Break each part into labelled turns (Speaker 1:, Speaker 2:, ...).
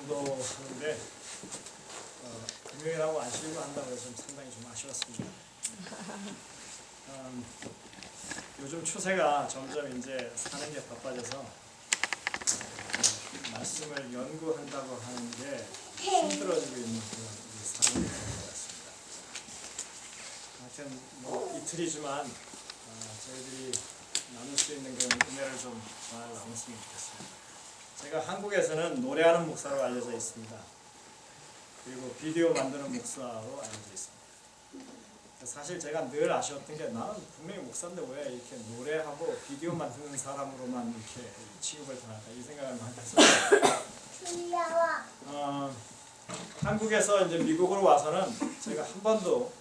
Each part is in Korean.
Speaker 1: 기도하는데 금요일하고 안식일로 한다고 해서 상당히 좀 아쉬웠습니다. 요즘 추세가 점점 이제 사는 게 바빠져서 말씀을 연구한다고 하는 게 힘들어지고 있는 그런 상황이 된 것 같습니다. 하여튼 뭐 이틀이지만 저희들이 나눌 수 있는 그런 은혜를 좀 잘 나눴으면 좋겠습니다. 제가 한국에서는 노래하는 목사로 알려져 있습니다. 그리고 비디오 만드는 목사로 알려져 있습니다. 사실 제가 늘 아쉬웠던 게 나는 분명히 목사인데 왜 이렇게 노래하고 비디오 만드는 사람으로만 이렇게 취급을 당할까 이 생각을 많이 했었어요. 한국에서 이제 미국으로 와서는 제가 한 번도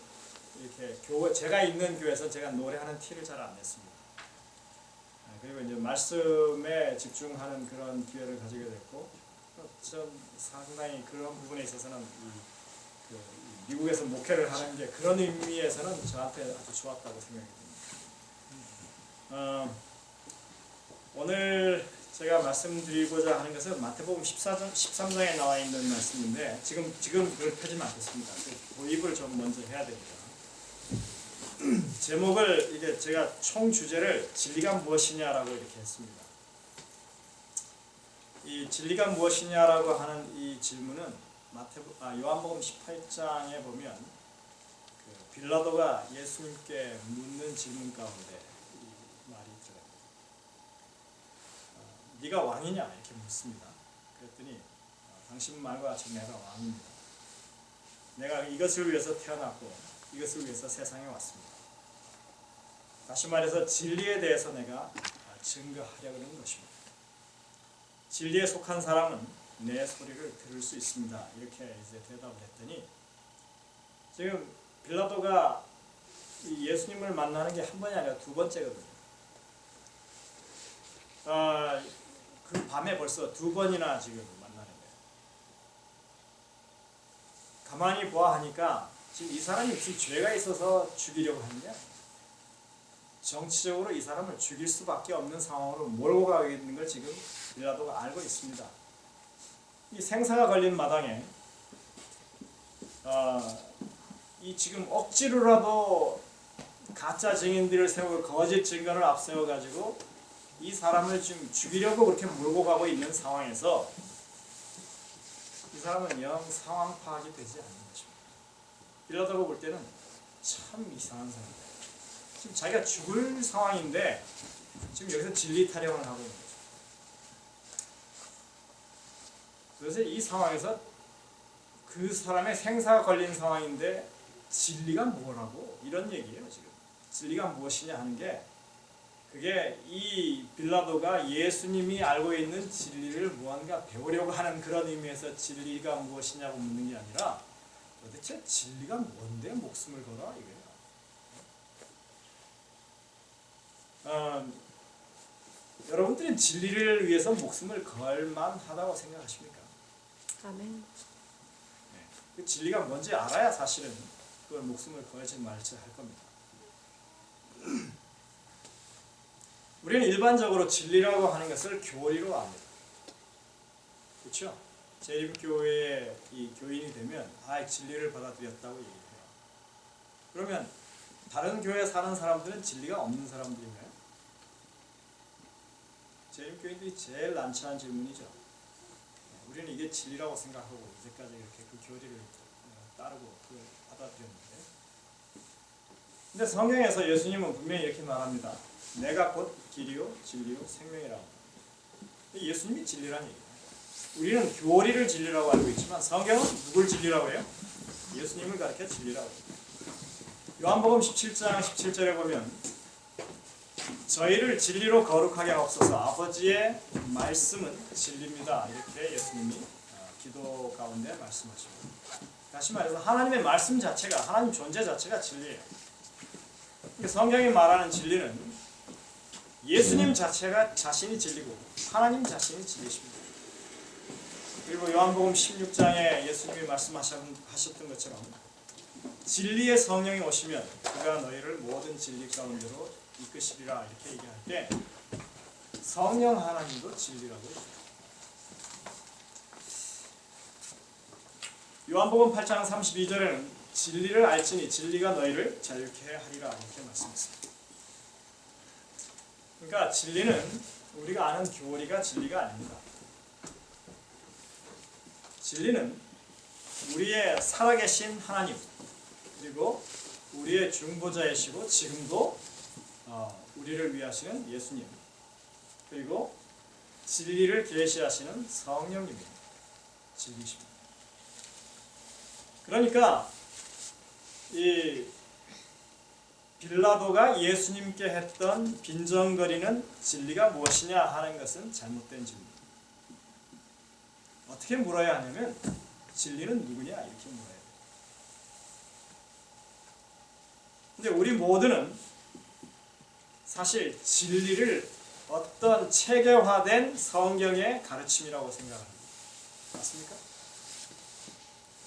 Speaker 1: 이렇게 제가 있는 교회에서 제가 노래하는 티를 잘 안 냈습니다. 그리고 이제 말씀에 집중하는 그런 기회를 가지게 됐고, 좀 상당히 그런 부분에 있어서는 미국에서 목회를 하는 게 그런 의미에서는 저한테 아주 좋았다고 생각이 듭니다. 오늘 제가 말씀드리고자 하는 것은 마태복음 13장에 나와 있는 말씀인데 지금 그걸 펴지면 안 됐습니다. 도입을 좀 먼저 해야 됩니다. 제목을 이게 제가 총 주제를 진리가 무엇이냐라고 이렇게 했습니다. 이 진리가 무엇이냐라고 하는 이 질문은 요한복음 18장에 보면 빌라도가 예수님께 묻는 질문 가운데 이 말이 들어갑니다. 네가 왕이냐 이렇게 묻습니다. 그랬더니 당신 말과 같이 내가 왕입니다. 내가 이것을 위해서 태어났고 이것을 위해서 세상에 왔습니다. 다시 말해서 진리에 대해서 내가 증거하려고 하는 것입니다. 진리에 속한 사람은 내 소리를 들을 수 있습니다. 이렇게 이제 대답을 했더니 지금 빌라도가 예수님을 만나는 게 한 번이 아니라 두 번째거든요. 그 밤에 벌써 두 번이나 지금 만나는 거예요. 가만히 보아하니까 지금 이 사람이 무슨 죄가 있어서 죽이려고 하는 게 아니에요. 정치적으로 이 사람을 죽일 수밖에 없는 상황으로 몰고 가고 있는 걸 지금 빌라도가 알고 있습니다. 이 생사가 걸린 마당에 이 지금 억지로라도 가짜 증인들을 세우고 거짓 증거를 앞세워 가지고 이 사람을 지금 죽이려고 그렇게 몰고 가고 있는 상황에서 이 사람은 영 상황 파악이 되지 않는 것입니다. 빌라도가 볼 때는 참 이상한 사람이에요. 지금 자기가 죽을 상황인데 지금 여기서 진리 타령을 하고 있는 거죠. 그래서 이 상황에서 그 사람의 생사가 걸린 상황인데 진리가 뭐라고? 이런 얘기예요. 지금 진리가 무엇이냐 하는 게 그게 이 빌라도가 예수님이 알고 있는 진리를 무언가 배우려고 하는 그런 의미에서 진리가 무엇이냐고 묻는 게 아니라 도대체 진리가 뭔데 목숨을 걸어? 이거예요. 여러분들은 진리를 위해서 목숨을 걸만하다고 생각하십니까?
Speaker 2: 아멘.
Speaker 1: 네. 그 진리가 뭔지 알아야 사실은 그걸 목숨을 걸지 말지 할 겁니다. 우리는 일반적으로 진리라고 하는 것을 교리로 압니다. 그렇죠? 제1교회의 이 교인이 되면 진리를 받아들였다고 얘기해요. 그러면 다른 교회에 사는 사람들은 진리가 없는 사람들인가요? 제1교인들이 제일 난처한 질문이죠. 우리는 이게 진리라고 생각하고 이제까지 이렇게 그 교리를 따르고 그걸 받아들였는데 근데 성경에서 예수님은 분명히 이렇게 말합니다. 내가 곧 길이요 진리요 생명이라고. 예수님이 진리란 얘기예요. 우리는 교리를 진리라고 알고 있지만 성경은 누굴 진리라고 해요? 예수님을 가르쳐 진리라고 해요. 요한복음 17장 17절에 보면 저희를 진리로 거룩하게 하옵소서 아버지의 말씀은 진리입니다. 이렇게 예수님이 기도 가운데 말씀하십니다. 다시 말해서 하나님의 말씀 자체가 하나님 존재 자체가 진리예요. 성경이 말하는 진리는 예수님 자체가 자신이 진리고 하나님 자신이 진리십니다. 그리고 요한복음 16장에 예수님이 말씀하셨던 것처럼 진리의 성령이 오시면 그가 너희를 모든 진리 가운데로 이끄시리라 이렇게 얘기할 때 성령 하나님도 진리라고 해요. 요한복음 8장 32절에는 진리를 알지니 진리가 너희를 자유케 하리라 이렇게 말씀했습니다. 그러니까 진리는 우리가 아는 교리가 진리가 아닙니다. 진리는 우리의 살아계신 하나님 그리고 우리의 중보자이시고 지금도 우리를 위하시는 예수님 그리고 진리를 계시하시는 성령님이 진리십니다. 그러니까 이 빌라도가 예수님께 했던 빈정거리는 진리가 무엇이냐 하는 것은 잘못된 질문입니다. 어떻게 물어야 하냐면 진리는 누구냐 이렇게 물어야 돼요. 근데 우리 모두는 사실 진리를 어떤 체계화된 성경의 가르침이라고 생각합니다. 맞습니까?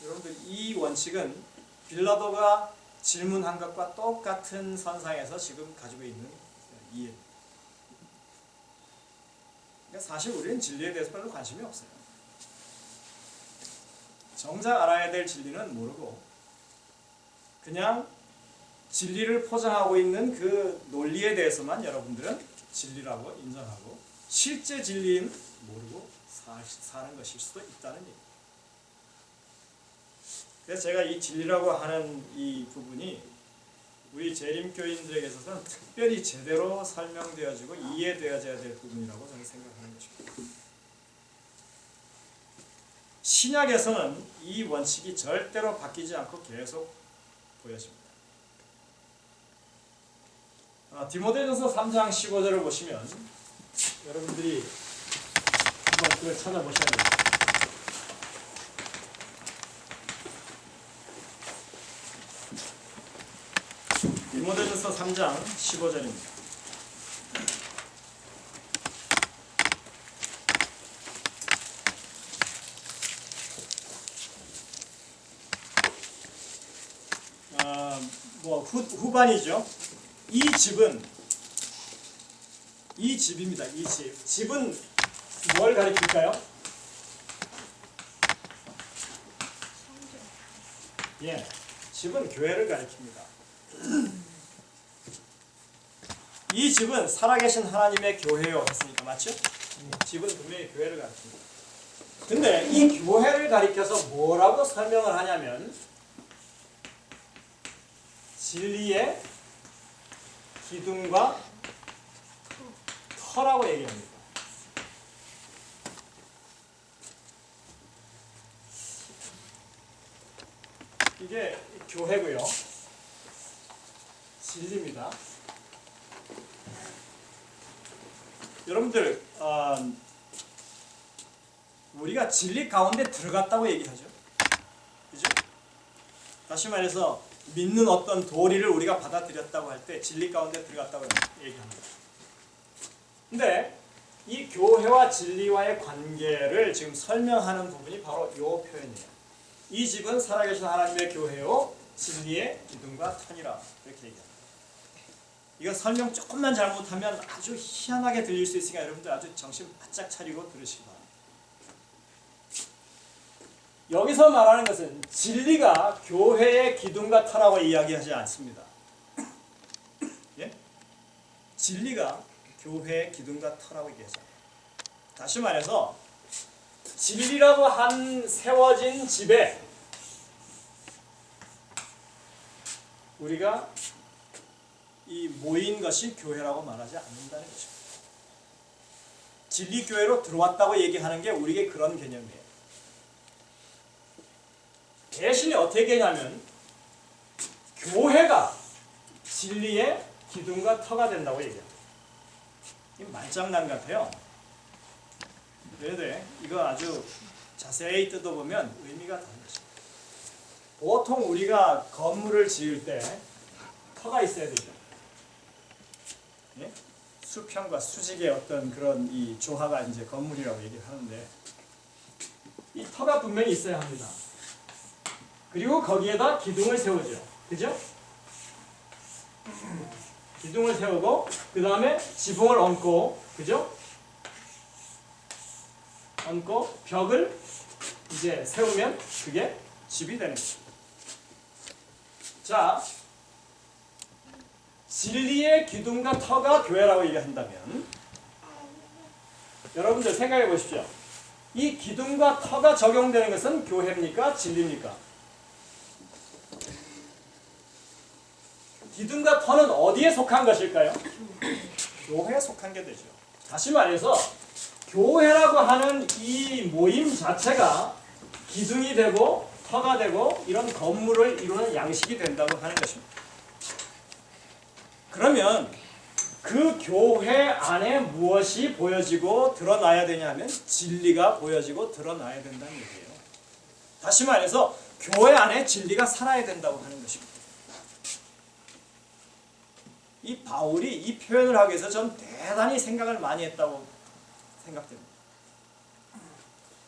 Speaker 1: 여러분들 이 원칙은 빌라도가 질문한 것과 똑같은 선상에서 지금 가지고 있는 이해입니다. 그러니까 사실 우리는 진리에 대해서 별로 관심이 없어요. 정작 알아야 될 진리는 모르고 그냥 진리를 포장하고 있는 그 논리에 대해서만 여러분들은 진리라고 인정하고 실제 진리는 모르고 사는 것일 수도 있다는 얘기입니다. 그래서 제가 이 진리라고 하는 이 부분이 우리 재림교인들에게 있어서는 특별히 제대로 설명되어지고 이해되어져야 될 부분이라고 저는 생각하는 것입니다. 신약에서는 이 원칙이 절대로 바뀌지 않고 계속 보여집니다. 디모데전서 3장 15절을 보시면 여러분들이 한번 그걸 찾아보셔야 됩니다. 디모데전서 3장 15절입니다. 후반이죠. 이 집입니다. 이 집. 집은 뭘 가리킬까요? 예, 집은 교회를 가리킵니다. 이 집은 살아계신 하나님의 교회요 했으니까 맞죠? 집은 분명히 교회를 가리킵니다. 근데 이 교회를 가리켜서 뭐라고 설명을 하냐면 진리의 기둥과 터라고 얘기합니다. 이게 교회고요. 진리입니다. 여러분들 우리가 진리 가운데 들어갔다고 얘기하죠. 그죠? 다시 말해서 믿는 어떤 도리를 우리가 받아들였다고 할 때 진리 가운데 들어갔다고 얘기합니다. 근데 이 교회와 진리와의 관계를 지금 설명하는 부분이 바로 이 표현이에요. 이 집은 살아계신 하나님의 교회요 진리의 기둥과 터니라 이렇게 얘기합니다. 이거 설명 조금만 잘못하면 아주 희한하게 들릴 수 있으니까 여러분들 아주 정신 바짝 차리고 들으시기 바랍니다. 여기서 말하는 것은 진리가 교회의 기둥과 터라고 이야기하지 않습니다. 예? 진리가 교회의 기둥과 터라고 얘기하잖아요. 다시 말해서 진리라고 한 세워진 집에 우리가 이 모인 것이 교회라고 말하지 않는다는 것입니다. 진리교회로 들어왔다고 얘기하는 게 우리에게 그런 개념이에요. 대신에 어떻게 하냐면 교회가 진리의 기둥과 터가 된다고 얘기합니다. 이 말장난 같아요. 그런데 이거 아주 자세히 뜯어보면 의미가 다른 것입니다. 보통 우리가 건물을 지을 때 터가 있어야 되죠. 예? 수평과 수직의 어떤 그런 이 조화가 이제 건물이라고 얘기를 하는데 이 터가 분명히 있어야 합니다. 그리고 거기에다 기둥을 세우죠. 그죠? 기둥을 세우고 그 다음에 지붕을 얹고 그죠? 얹고 벽을 이제 세우면 그게 집이 되는 것입니다. 자, 진리의 기둥과 터가 교회라고 얘기한다면 여러분들 생각해 보십시오. 이 기둥과 터가 적용되는 것은 교회입니까? 진리입니까? 기둥과 터는 어디에 속한 것일까요? 교회에 속한 게 되죠. 다시 말해서 교회라고 하는 이 모임 자체가 기둥이 되고 터가 되고 이런 건물을 이루는 양식이 된다고 하는 것입니다. 그러면 그 교회 안에 무엇이 보여지고 드러나야 되냐면 진리가 보여지고 드러나야 된다는 얘기예요. 다시 말해서 교회 안에 진리가 살아야 된다고 하는 것입니다. 이 바울이 이 표현을 하기 위해서 전 대단히 생각을 많이 했다고 생각됩니다.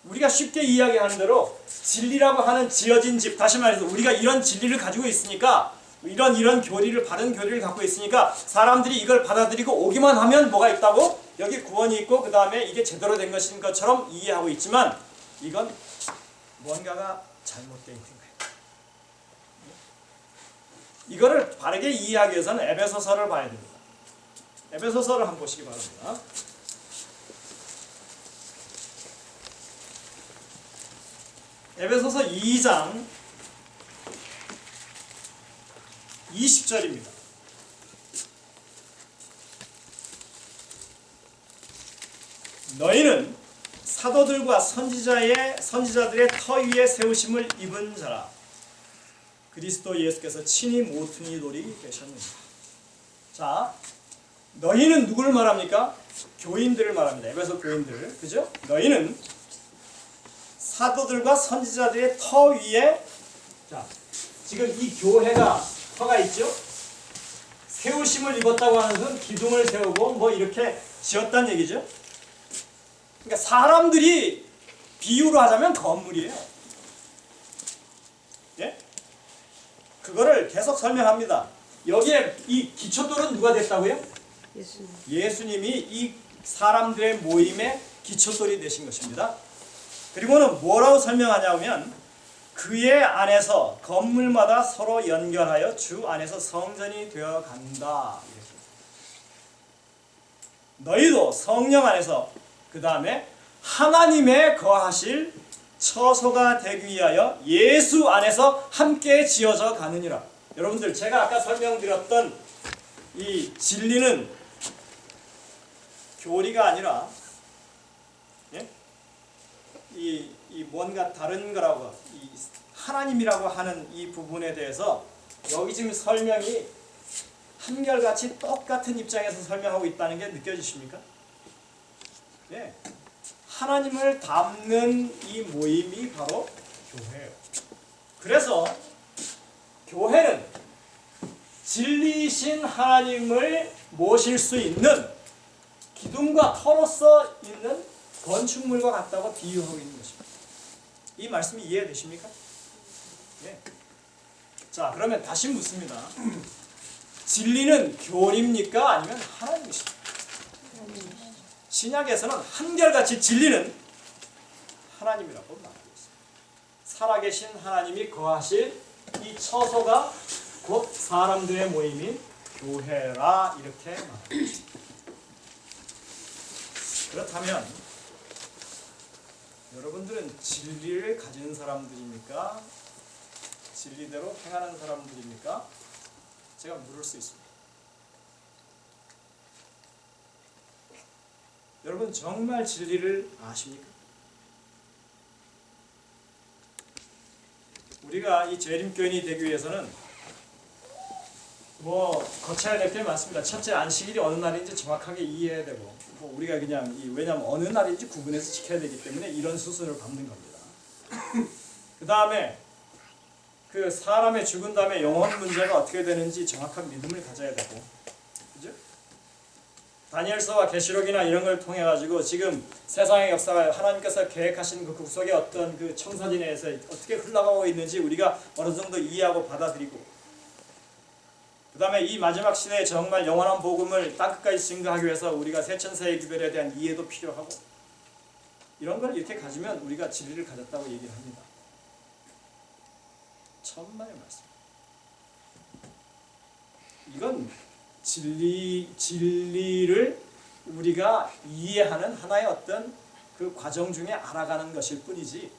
Speaker 1: 우리가 쉽게 이야기하는 대로 진리라고 하는 지어진 집, 다시 말해서 우리가 이런 진리를 가지고 있으니까 이런 교리를, 바른 교리를 갖고 있으니까 사람들이 이걸 받아들이고 오기만 하면 뭐가 있다고? 여기 구원이 있고 그 다음에 이게 제대로 된 것인 것처럼 이해하고 있지만 이건 뭔가가 잘못되어 있는 거예요. 이거를 바르게 이해하기 위해서는 에베소서를 봐야 됩니다. 에베소서를 한번 보시기 바랍니다. 에베소서 2장 20절입니다. 너희는 사도들과 선지자들의 터 위에 세우심을 입은 자라. 그리스도 예수께서 친히 모퉁이 돌이 되셨느니라. 자, 너희는 누구를 말합니까? 교인들을 말합니다. 에베소 교인들, 그죠? 너희는 사도들과 선지자들의 터 위에, 자, 지금 이 교회가 터가 있죠? 세우심을 입었다고 하는 것은 기둥을 세우고 뭐 이렇게 지었다는 얘기죠. 그러니까 사람들이 비유로 하자면 건물이에요. 예? 그거를 계속 설명합니다. 여기에 이 기초돌은 누가 됐다고요? 예수님이 이 사람들의 모임의 기초돌이 되신 것입니다. 그리고는 뭐라고 설명하냐면 그의 안에서 건물마다 서로 연결하여 주 안에서 성전이 되어 간다. 너희도 성령 안에서 그 다음에 하나님의 거하실 처소가 되기 위하여 예수 안에서 함께 지어져 가느니라. 여러분들 제가 아까 설명드렸던 이 진리는 교리가 아니라 이 뭔가 다른 거라고 이 하나님이라고 하는 이 부분에 대해서 여기 지금 설명이 한결같이 똑같은 입장에서 설명하고 있다는 게 느껴지십니까? 네. 하나님을 담는 이 모임이 바로 교회예요. 그래서 교회는 진리이신 하나님을 모실 수 있는 기둥과 터로서 있는 건축물과 같다고 비유하고 있는 것입니다. 이 말씀이 이해되십니까? 네. 자, 그러면 다시 묻습니다. 진리는 교리입니까? 아니면 하나님이십니까? 신약에서는 한결같이 진리는 하나님이라고 말하고 있습니다. 살아계신 하나님이 거하실 이 처소가 곧 사람들의 모임인 교회라 이렇게 말합니다. 그렇다면 여러분들은 진리를 가진 사람들입니까? 진리대로 행하는 사람들입니까? 제가 물을 수 있습니다. 여러분 정말 진리를 아십니까? 우리가 이 재림교인이 되기 위해서는 뭐 거쳐야 될 게 많습니다. 첫째, 안식일이 어느 날인지 정확하게 이해해야 되고 뭐 우리가 그냥 왜냐하면 어느 날인지 구분해서 지켜야 되기 때문에 이런 수순을 밟는 겁니다. 그 다음에 그 사람의 죽은 다음에 영혼 문제가 어떻게 되는지 정확한 믿음을 가져야 되고, 그죠? 다니엘서와 계시록이나 이런 걸 통해 가지고 지금 세상의 역사가 하나님께서 계획하신 그 구속의 어떤 그 청사진에서 어떻게 흘러가고 있는지 우리가 어느 정도 이해하고 받아들이고, 그 다음에 이 마지막 시대에 정말 영원한 복음을 땅끝까지 증거하기 위해서 우리가 세천세의 기별에 대한 이해도 필요하고, 이런 걸 이렇게 가지면 우리가 진리를 가졌다고 얘기를 합니다. 천만의 말씀. 이건 진리를 우리가 이해하는 하나의 어떤 그 과정 중에 알아가는 것일 뿐이지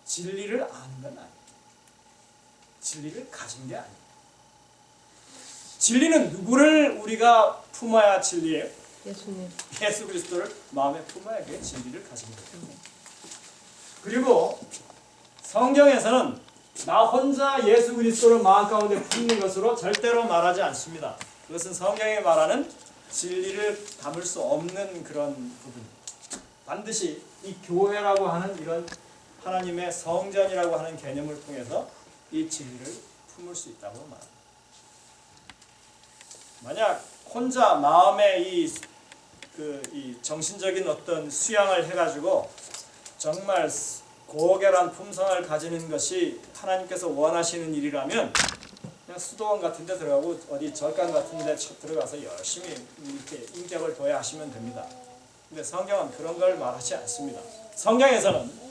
Speaker 1: 진리를 아는 건 아니에요. 진리를 가진 게 아니에요. 진리는 누구를 우리가 품어야 진리예요?
Speaker 2: 예수님.
Speaker 1: 예수 그리스도를 마음에 품어야 그게 진리를 가진 거예요. 그리고 성경에서는 나 혼자 예수 그리스도를 마음 가운데 품는 것으로 절대로 말하지 않습니다. 그것은 성경이 말하는 진리를 담을 수 없는 그런 부분입니다. 반드시 이 교회라고 하는 이런 하나님의 성전이라고 하는 개념을 통해서 이 진리를 품을 수 있다고 말합니다. 만약 혼자 마음의 이 정신적인 어떤 수양을 해가지고 정말 고결한 품성을 가지는 것이 하나님께서 원하시는 일이라면 그냥 수도원 같은 데 들어가고 어디 절간 같은 데 들어가서 열심히 이렇게 인격을 도야 하시면 됩니다. 근데 성경은 그런 걸 말하지 않습니다. 성경에서는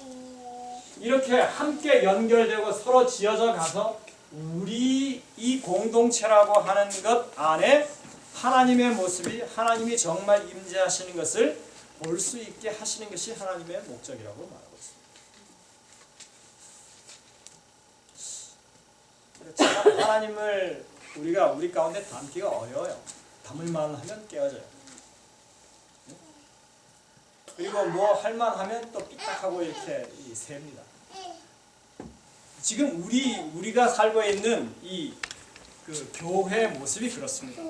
Speaker 1: 이렇게 함께 연결되고 서로 지어져 가서 우리 이 공동체라고 하는 것 안에 하나님의 모습이 하나님이 정말 임재하시는 것을 볼 수 있게 하시는 것이 하나님의 목적이라고 말합니다. 하나님을 우리가 우리 가운데 담기가 어려워요. 담을만 하면 깨어져요. 그리고 뭐 할만하면 또 삐딱하고 이렇게 셉니다. 지금 우리가 살고 있는 이 그 교회 모습이 그렇습니다.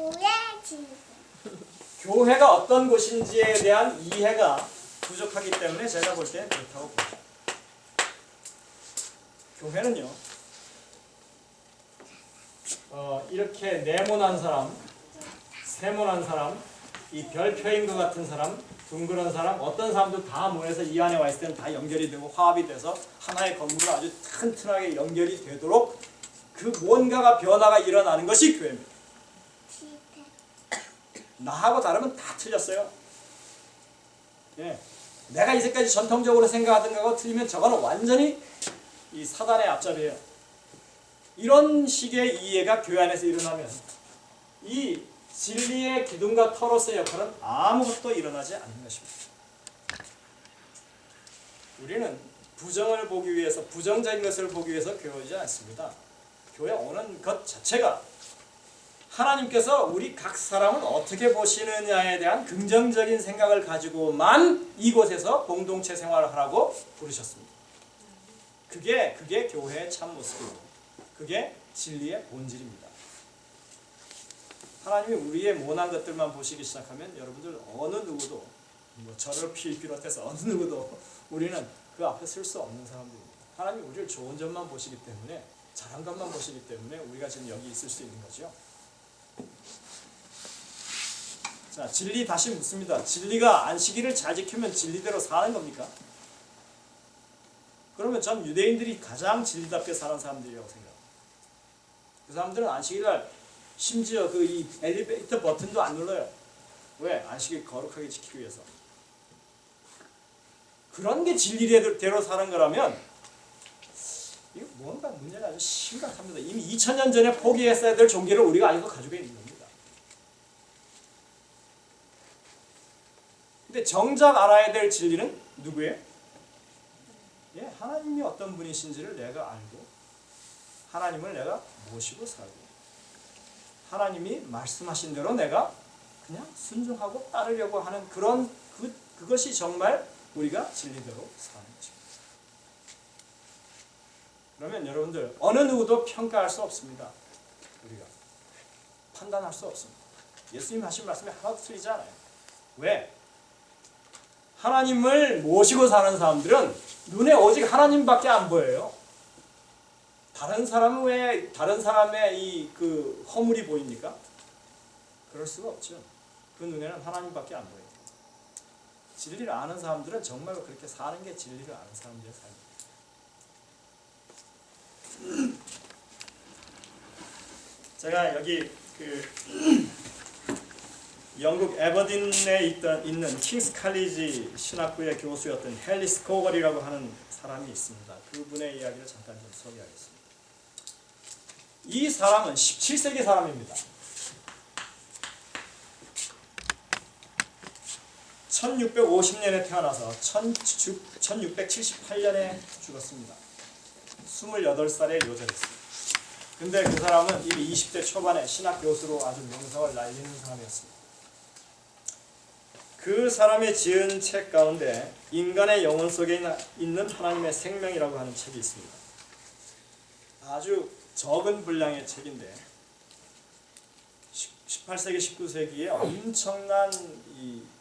Speaker 1: 교회가 어떤 곳인지에 대한 이해가 부족하기 때문에 제가 볼 때는 그렇다고 봅니다. 교회는요. 이렇게 네모난 사람, 세모난 사람, 이 별표인 것 같은 사람, 둥그런 사람, 어떤 사람도 다 모여서 이 안에 와 있을 때는 다 연결이 되고 화합이 돼서 하나의 건물로 아주 튼튼하게 연결이 되도록 그 뭔가가 변화가 일어나는 것이 교회입니다. 나하고 다르면 다 틀렸어요. 예. 내가 이제까지 전통적으로 생각하던 거하고 틀리면 저거는 완전히 이 사단의 앞잡이에요. 이런 식의 이해가 교회 안에서 일어나면 이 진리의 기둥과 터로서의 역할은 아무것도 일어나지 않는 것입니다. 우리는 부정을 보기 위해서 부정적인 것을 보기 위해서 교회 오지 않습니다. 교회 오는 것 자체가 하나님께서 우리 각 사람을 어떻게 보시느냐에 대한 긍정적인 생각을 가지고만 이곳에서 공동체 생활을 하라고 부르셨습니다. 그게 교회의 참 모습이고 그게 진리의 본질입니다. 하나님이 우리의 모난 것들만 보시기 시작하면 여러분들 어느 누구도 뭐 저를 비롯해서 어느 누구도 우리는 그 앞에 설 수 없는 사람들입니다. 하나님이 우리를 좋은 점만 보시기 때문에 잘한 것만 보시기 때문에 우리가 지금 여기 있을 수 있는 거죠. 자, 진리 다시 묻습니다. 진리가 안식일을 잘 지키면 진리대로 사는 겁니까? 그러면 전 유대인들이 가장 진리답게 사는 사람들이라고 생각합니다. 그 사람들은 안식일날 심지어 그 이 엘리베이터 버튼도 안 눌러요. 왜? 안식일 거룩하게 지키기 위해서. 그런 게 진리대로 사는 거라면 이거 뭔가 문제가 아주 심각합니다. 이미 2000년 전에 포기했어야 될 종교를 우리가 아직도 가지고 있는 겁니다. 근데 정작 알아야 될 진리는 누구예요? 예, 하나님이 어떤 분이신지를 내가 알고 하나님을 내가 모시고 살고 하나님이 말씀하신 대로 내가 그냥 순종하고 따르려고 하는 그것이 정말 우리가 진리대로 사는 것입니다. 그러면 여러분들 어느 누구도 평가할 수 없습니다. 우리가 판단할 수 없습니다. 예수님 하신 말씀이 하나도 틀리지 않아요. 왜? 하나님을 모시고 사는 사람들은 눈에 오직 하나님밖에 안 보여요. 다른 사람은 왜 다른 사람의 이 그 허물이 보입니까? 그럴 수가 없죠. 그 눈에는 하나님밖에 안 보여요. 진리를 아는 사람들은 정말로 그렇게 사는 게 진리를 아는 사람들의 삶입니다. 제가 여기 영국 에버딘에 있는 킹스 칼리지 신학부의 교수였던 헨리 스코걸이라고 하는 사람이 있습니다. 그분의 이야기를 잠깐 좀 소개하겠습니다. 이 사람은 17세기 사람입니다. 1650년에 태어나서 1678년에 죽었습니다. 28살에 요절했습니다. 근데 그 사람은 이미 20대 초반에 신학 교수로 아주 명성을 날리는 사람이었습니다. 그 사람이 지은 책 가운데 인간의 영혼 속에 있는 하나님의 생명이라고 하는 책이 있습니다. 아주 적은 분량의 책인데 18세기, 19세기에 엄청난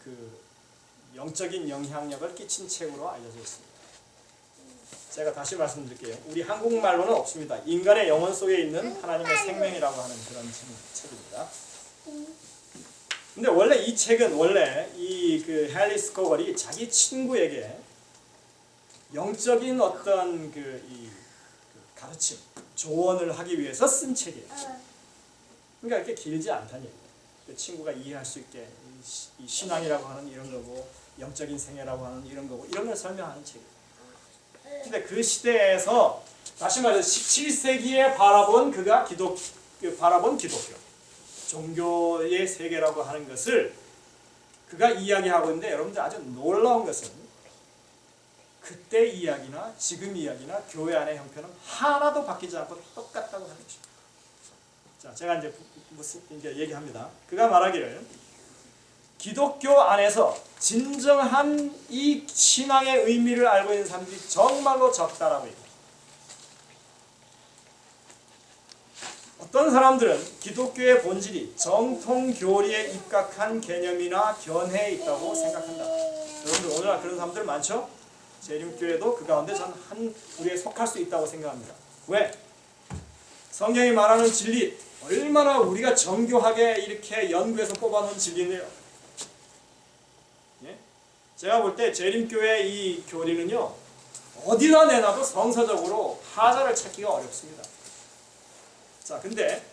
Speaker 1: 그 영적인 영향력을 끼친 책으로 알려져 있습니다. 제가 다시 말씀드릴게요. 우리 한국말로는 없습니다. 인간의 영혼 속에 있는 하나님의 생명이라고 하는 그런 책입니다. 근데 원래 이 책은 원래 이 그 헨리 스코걸이 자기 친구에게 영적인 어떤 그 가르침, 조언을 하기 위해서 쓴 책이에요. 그러니까 이렇게 길지 않다는 얘기예요. 그 친구가 이해할 수 있게 이 신앙이라고 하는 이런 거고 영적인 생애라고 하는 이런 거고 이런 걸 설명하는 책이에요. 근데 그 시대에서 다시 말해서 17세기에 바라본 기독교 종교의 세계라고 하는 것을 그가 이야기하고 있는데 여러분들 아주 놀라운 것은 그때 이야기나 지금 이야기나 교회 안의 형편은 하나도 바뀌지 않고 똑같다고 하는 것입니다. 자, 제가 이제 얘기합니다. 그가 말하기를 기독교 안에서 진정한 이 신앙의 의미를 알고 있는 사람들이 정말로 적다라고 얘기합니다. 어떤 사람들은 기독교의 본질이 정통 교리에 입각한 개념이나 견해에 있다고 생각한다. 여러분들 오늘날 그런 사람들 많죠? 재림교회도 그 가운데 전 한 부류에 속할 수 있다고 생각합니다. 왜? 성경이 말하는 진리 얼마나 우리가 정교하게 이렇게 연구해서 뽑아놓은 진리네요. 예? 제가 볼 때 재림교회 이 교리는요 어디다 내놔도 성서적으로 하자를 찾기가 어렵습니다. 자, 근데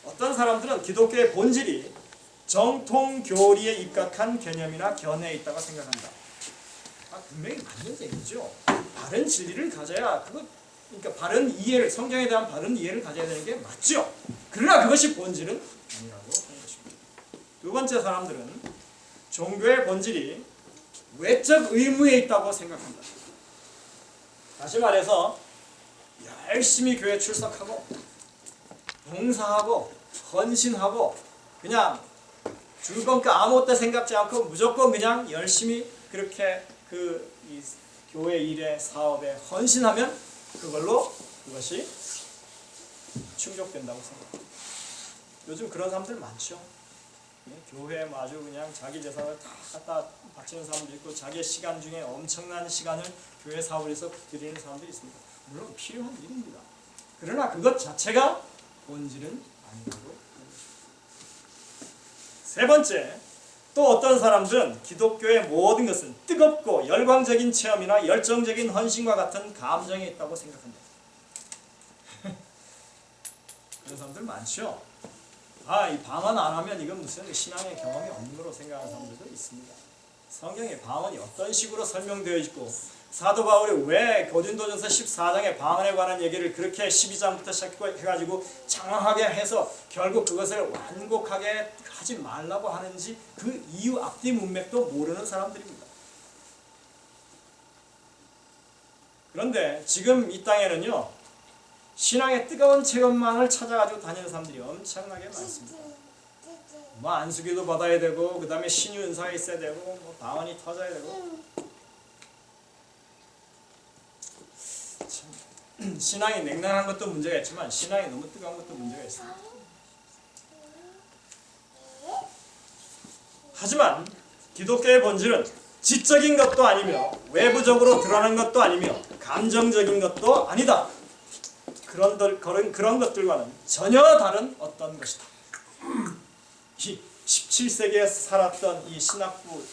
Speaker 1: 어떤 사람들은 기독교의 본질이 정통 교리에 입각한 개념이나 견해에 있다고 생각한다. 분명히 맞는 얘기죠. 바른 진리를 가져야 그러니까 바른 이해를 성경에 대한 바른 이해를 가져야 되는 게 맞죠. 그러나 그것이 본질은 아니라고 하는 것입니다. 두 번째 사람들은 종교의 본질이 외적 의무에 있다고 생각한다. 다시 말해서 열심히 교회 출석하고 봉사하고 헌신하고 그냥 줄거니까 아무것도 생각지 않고 무조건 그냥 열심히 그렇게 이 교회 일에 사업에 헌신하면 그것이 충족된다고 생각합니다. 요즘 그런 사람들 많죠. 교회에 아주 그냥 자기 재산을 다 갖다 바치는 사람도 있고 자기의 시간 중에 엄청난 시간을 교회 사업을 해서 드리는 사람들이 있습니다. 물론 필요한 일입니다. 그러나 그것 자체가 본질은 아니라고. 세 번째, 또 어떤 사람들은 기독교의 모든 것은 뜨겁고 열광적인 체험이나 열정적인 헌신과 같은 감정이 있다고 생각한다. 그런 사람들 많죠. 이 방언 안 하면 이건 무슨 신앙의 경험이 없는 거로 생각하는 사람들도 있습니다. 성경에 방언이 어떤 식으로 설명되어 있고 사도 바울이 왜 고린도전서 14장의 방언에 관한 얘기를 그렇게 12장부터 시작해가지고 장황하게 해서 결국 그것을 완곡하게 하지 말라고 하는지 그 이유 앞뒤 문맥도 모르는 사람들입니다. 그런데 지금 이 땅에는요 신앙의 뜨거운 체험만을 찾아가지고 다니는 사람들이 엄청나게 많습니다. 안수기도 받아야 되고 그 다음에 신유 은사가 있어야 되고 방언이 터져야 되고 신앙이 냉랭한 것도 문제가 있지만 신앙이 너무 뜨거운 것도 문제가 있습니다. 하지만 기독교의 본질은 지적인 것도 아니며 외부적으로 드러나는 것도 아니며 감정적인 것도 아니다. 그런 것들과는 전혀 다른 어떤 것이다. 이 17세기에 살았던 이 신학부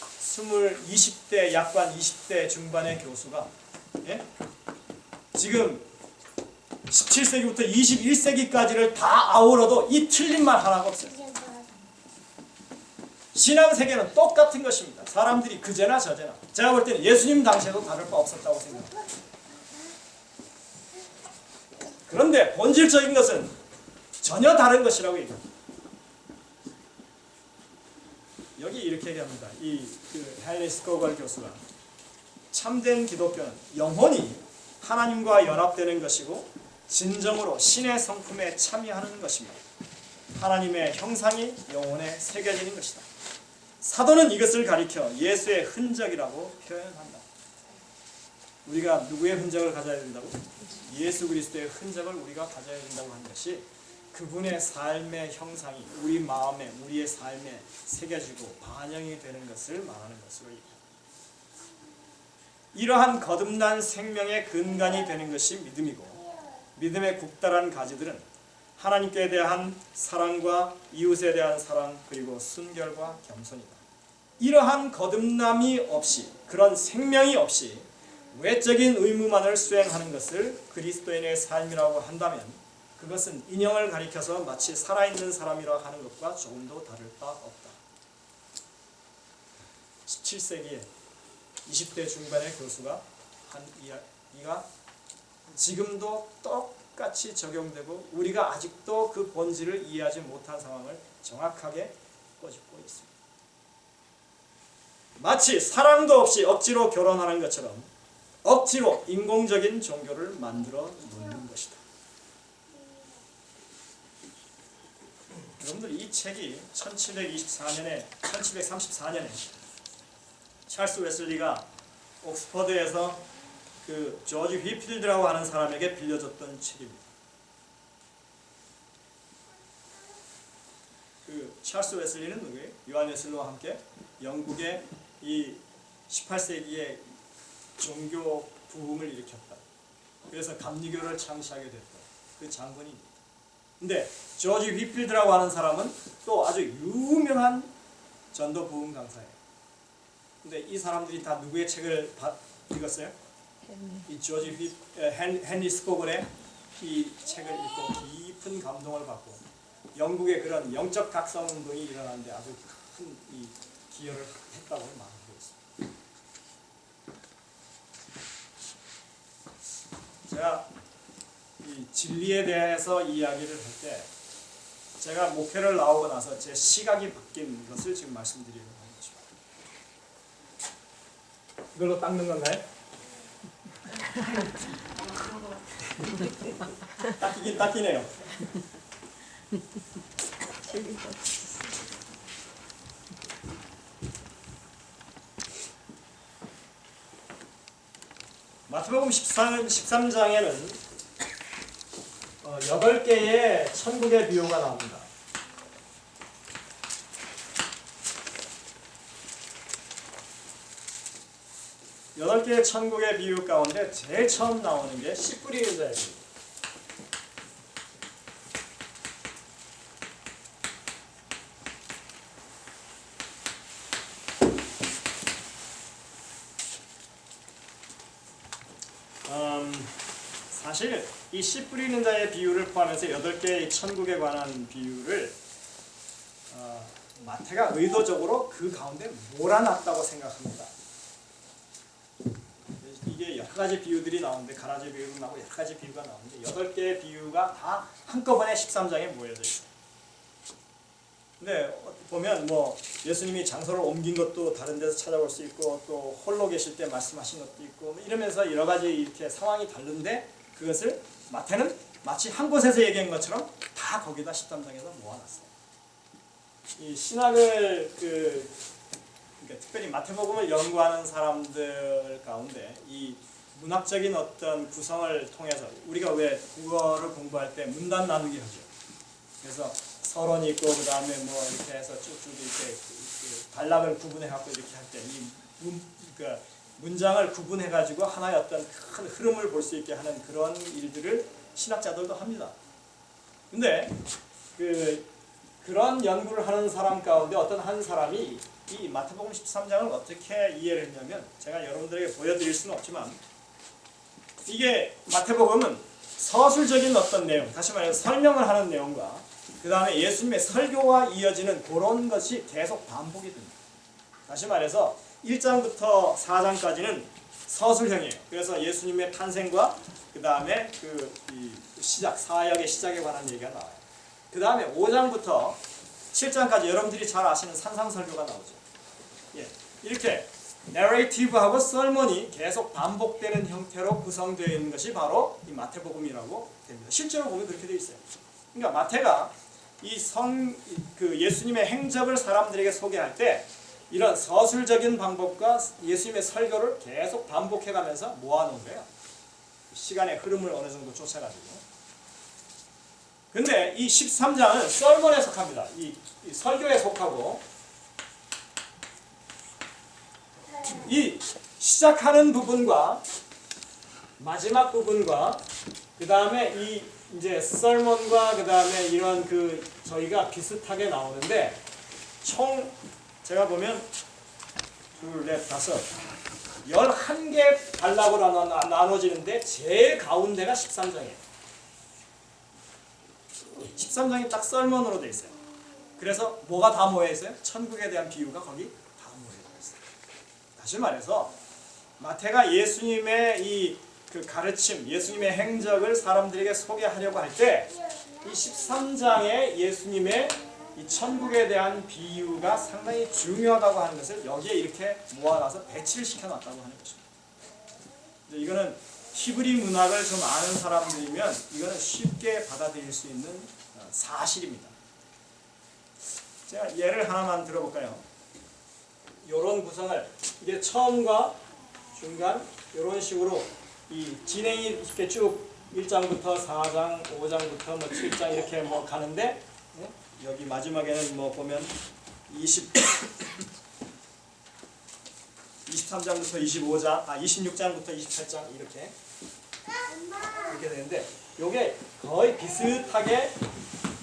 Speaker 1: 20대 약관 20대 중반의 교수가 지금 17세기부터 21세기까지를 다 아우러도 이 틀린 말 하나가 없어요. 신앙세계는 똑같은 것입니다. 사람들이 그제나 저제나 제가 볼 때는 예수님 당시에도 다를 바 없었다고 생각합니다. 그런데 본질적인 것은 전혀 다른 것이라고 얘기합니다. 여기 이렇게 얘기합니다. 헨리 스코걸 교수가 참된 기독교는 영혼이 하나님과 연합되는 것이고 진정으로 신의 성품에 참여하는 것입니다. 하나님의 형상이 영혼에 새겨지는 것이다. 사도는 이것을 가리켜 예수의 흔적이라고 표현한다. 우리가 누구의 흔적을 가져야 된다고? 예수 그리스도의 흔적을 우리가 가져야 된다고 하는 것이 그분의 삶의 형상이 우리 마음에, 우리의 삶에 새겨지고 반영이 되는 것을 말하는 것으로 얘기합니다. 이러한 거듭난 생명의 근간이 되는 것이 믿음이고, 믿음의 국달한 가지들은 하나님께 대한 사랑과 이웃에 대한 사랑, 그리고 순결과 겸손이다. 이러한 거듭남이 없이, 그런 생명이 없이 외적인 의무만을 수행하는 것을 그리스도인의 삶이라고 한다면 그것은 인형을 가리켜서 마치 살아있는 사람이라 하는 것과 조금도 다를 바 없다. 17세기에 20대 중반의 교수가 한 이야기가 지금도 똑같이 적용되고 우리가 아직도 그 본질을 이해하지 못한 상황을 정확하게 꼬집고 있습니다. 마치 사랑도 없이 억지로 결혼하는 것처럼 억지로 인공적인 종교를 만들어 놓는 것이다. 여러분들 이 책이 1734년에 찰스 웨슬리가 옥스퍼드에서 그 조지 휘필드라고 하는 사람에게 빌려줬던 책입니다. 그 찰스 웨슬리는 누구예요? 요한 웨슬리와 함께 영국의 이 18세기의 종교 부흥을 일으켰다. 그래서 감리교를 창시하게 됐다. 그 장군입니다. 근데 조지 휘필드라고 하는 사람은 또 아주 유명한 전도 부흥 강사예요. 근데 이 사람들이 다 누구의 책을 읽었어요? 이 헨리 스코글의 이 책을 읽고 깊은 감동을 받고 영국의 그런 영적 각성 운동이 일어나는데 아주 큰 이 기여를 했다고 말하고 있습니다. 제가 이 진리에 대해서 이야기를 할 때 제가 목회를 나오고 나서 제 시각이 바뀐 것을 지금 말씀드리려고 하는 것입니다. 이걸로 닦는 건가요? 닦이긴 닦이네요. 마태복음 13장에는 8개의 천국의 비유가 나옵니다. 여덟 개의 천국의 비유 가운데 제일 처음 나오는 게 씨 뿌리는 자의 비유. 사실 이 씨 뿌리는 자의 비유를 포함해서 8개의 천국에 관한 비유를 마태가 의도적으로 그 가운데 몰아놨다고 생각합니다. 이게 여러 가지 비유들이 나오는데 가라지 비유도 나오고 여러 가지 비유가 나오는데 8개의 비유가 다 한꺼번에 13장에 모여져 있어요. 근데 보면 뭐 예수님이 장소를 옮긴 것도 다른 데서 찾아볼 수 있고 또 홀로 계실 때 말씀하신 것도 있고 이러면서 여러 가지 이렇게 상황이 다른데 그것을 마태는 마치 한 곳에서 얘기한 것처럼 다 거기다 13장에서 모아놨어요. 이 신학을 그러니까 특별히 마태복음을 연구하는 사람들 가운데 이 문학적인 어떤 구성을 통해서 우리가 왜 국어를 공부할 때 문단 나누기 하죠. 그래서 서론이 있고 그 다음에 뭐 이렇게 해서 쭉쭉 이렇게 단락을 구분해 갖고 이렇게 할 때 이 문장을 구분해 가지고 하나의 어떤 큰 흐름을 볼 수 있게 하는 그런 일들을 신학자들도 합니다. 근데 그런 연구를 하는 사람 가운데 어떤 한 사람이 이 마태복음 13장을 어떻게 이해를 했냐면 제가 여러분들에게 보여드릴 수는 없지만 이게 마태복음은 서술적인 어떤 내용, 다시 말해서 설명을 하는 내용과 그 다음에 예수님의 설교와 이어지는 그런 것이 계속 반복이 됩니다. 다시 말해서 1장부터 4장까지는 서술형이에요. 그래서 예수님의 탄생과 그 다음에 이 시작, 사역의 시작에 관한 얘기가 나와요. 그 다음에 5장부터 7장까지 여러분들이 잘 아시는 산상설교가 나오죠. 예, 이렇게 내레이티브하고 설문이 계속 반복되는 형태로 구성되어 있는 것이 바로 이 마태복음이라고 됩니다. 실제로 보면 그렇게 되어 있어요. 그러니까 마태가 그 예수님의 행적을 사람들에게 소개할 때 이런 서술적인 방법과 예수님의 설교를 계속 반복해가면서 모아놓은 거예요. 시간의 흐름을 어느 정도 쫓아가지고. 근데 이 13장은 설문에 속합니다. 이 설교에 속하고, 이 시작하는 부분과 마지막 부분과 그 다음에 이 이제 설문과 그 다음에 이런 저희가 비슷하게 나오는데, 총 제가 보면 2, 4, 5, 11개 단락으로 나눠지는데 제일 가운데가 13장이에요. 13장이 딱 설문으로 되어 있어요. 그래서 뭐가 다 모여 있어요? 천국에 대한 비유가 거기 다 모여 있어요. 다시 말해서 마태가 예수님의 그 가르침, 예수님의 행적을 사람들에게 소개하려고 할 때 이 13장의 예수님의 이 천국에 대한 비유가 상당히 중요하다고 하는 것을 여기에 이렇게 모아놔서 배치를 시켜놨다고 하는 것입니다. 이제 이거는 히브리 문학을 좀 아는 사람들이면 이거는 쉽게 받아들일 수 있는 사실입니다. 제가 예를 하나만 들어볼까요? 이런 구성을, 이게 처음과 중간 이런 식으로 이 진행이 이렇게 쭉 1장부터 4장, 5장부터 7장 이렇게 가는데, 여기 마지막에는 보면 23장부터 26장부터 28장 이렇게 되는데, 요게 거의 비슷하게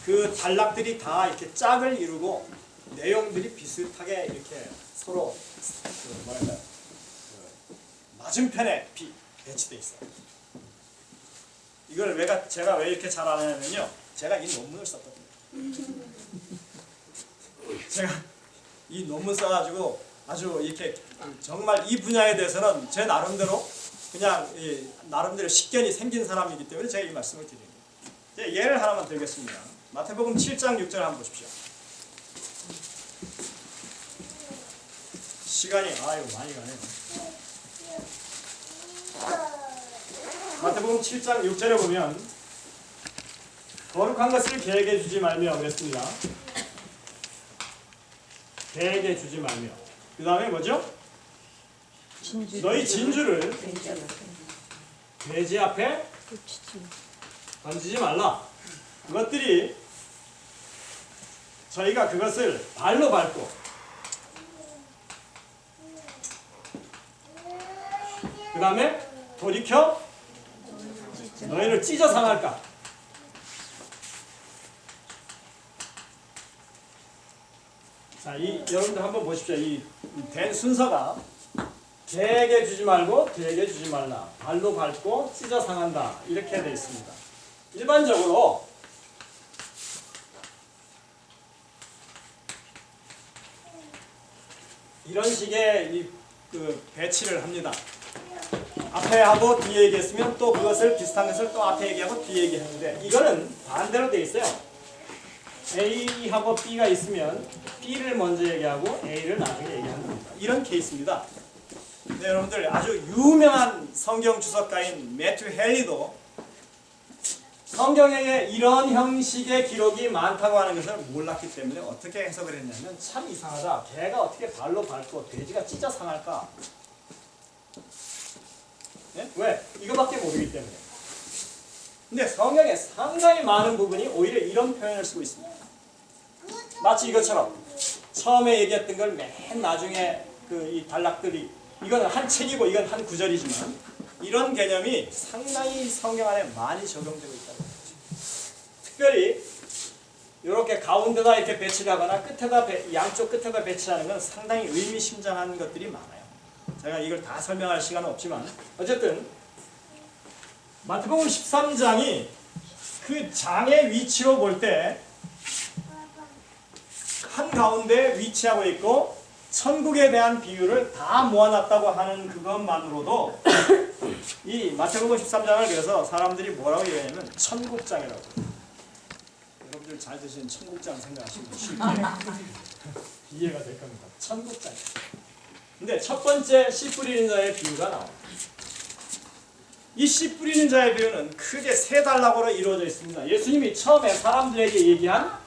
Speaker 1: 그 단락들이 다 이렇게 짝을 이루고 내용들이 비슷하게 이렇게 서로 맞은편에 배치되어 있어요. 이걸 제가 왜 이렇게 잘 아냐면요, 제가 이 논문을 썼거든요. 제가 이 논문 써가지고 아주 이렇게 정말 이 분야에 대해서는 제 나름대로 그냥 나름대로 식견이 생긴 사람이기 때문에 제가 이 말씀을 드립니다. 예를 하나만 들겠습니다. 마태복음 7장 6절 한번 보십시오. 시간이 많이 가네요. 마태복음 7장 6절에 보면 거룩한 것을 개에게 주지 말며 그랬습니다. 개에게 주지 말며. 그 다음에 뭐죠? 너희 진주를 돼지 앞에 던지지 말라. 그것들이 저희가 그것을 발로 밟고 그 다음에 돌이켜 너희를 찢어 상할까. 자, 여러분들 한번 보십시오. 이 된 순서가 개에게 주지 말고 개에게 주지 말라. 발로 밟고 찢어 상한다. 이렇게 되어 있습니다. 일반적으로 이런 식의 배치를 합니다. 앞에 하고 뒤에 얘기했으면 또 그것을 비슷한 것을 또 앞에 얘기하고 뒤에 얘기했는데, 이거는 반대로 되어 있어요. A하고 B가 있으면 B를 먼저 얘기하고 A를 나중에 얘기하는 겁니다. 이런 케이스입니다. 네, 여러분들 아주 유명한 성경 주석가인 매튜 헨리도 성경에 이런 형식의 기록이 많다고 하는 것을 몰랐기 때문에 어떻게 해석을 했냐면, 참 이상하다. 개가 어떻게 발로 밟고 돼지가 찢어 상할까? 네? 왜? 이거밖에 모르기 때문에. 근데 성경에 상당히 많은 부분이 오히려 이런 표현을 쓰고 있습니다. 마치 이것처럼 처음에 얘기했던 걸 맨 나중에 이 단락들이, 이건 한 책이고 이건 한 구절이지만 이런 개념이 상당히 성경 안에 많이 적용되고 있다는 거죠. 특별히 이렇게 가운데다 이렇게 배치를 하거나 양쪽 끝에다 배치하는 건 상당히 의미심장한 것들이 많아요. 제가 이걸 다 설명할 시간은 없지만 어쨌든 마태복음 13장이 그 장의 위치로 볼 때 한가운데 위치하고 있고, 천국에 대한 비유를 다 모아놨다고 하는 그것만으로도 이 마태복음 13장을 그래서 사람들이 뭐라고 얘기하냐면 천국장이라고. 여러분들 잘 드시는 천국장 생각하시면 쉽게 이해가 될 겁니다. 천국장. 근데 첫 번째 씨 뿌리는 자의 비유가 나옵니다. 이 씨 뿌리는 자의 비유는 크게 세 단락으로 이루어져 있습니다. 예수님이 처음에 사람들에게 얘기한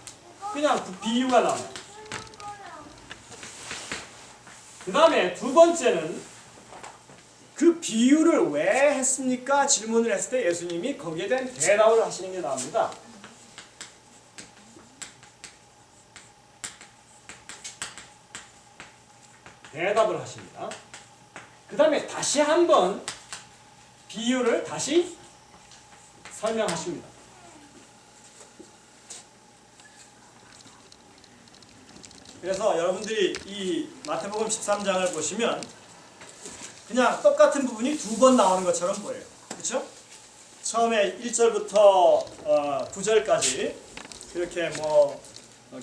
Speaker 1: 그냥 그 비유가 나옵니다. 그 다음에 두 번째는 그 비유를 왜 했습니까? 질문을 했을 때 예수님이 거기에 대한 대답을 하시는 게 나옵니다. 대답을 하십니다. 그 다음에 다시 한번 비유를 다시 설명하십니다. 그래서 여러분들이 이 마태복음 13장을 보시면 그냥 똑같은 부분이 두 번 나오는 것처럼 보여요. 그렇죠? 처음에 1절부터 9절까지 이렇게 뭐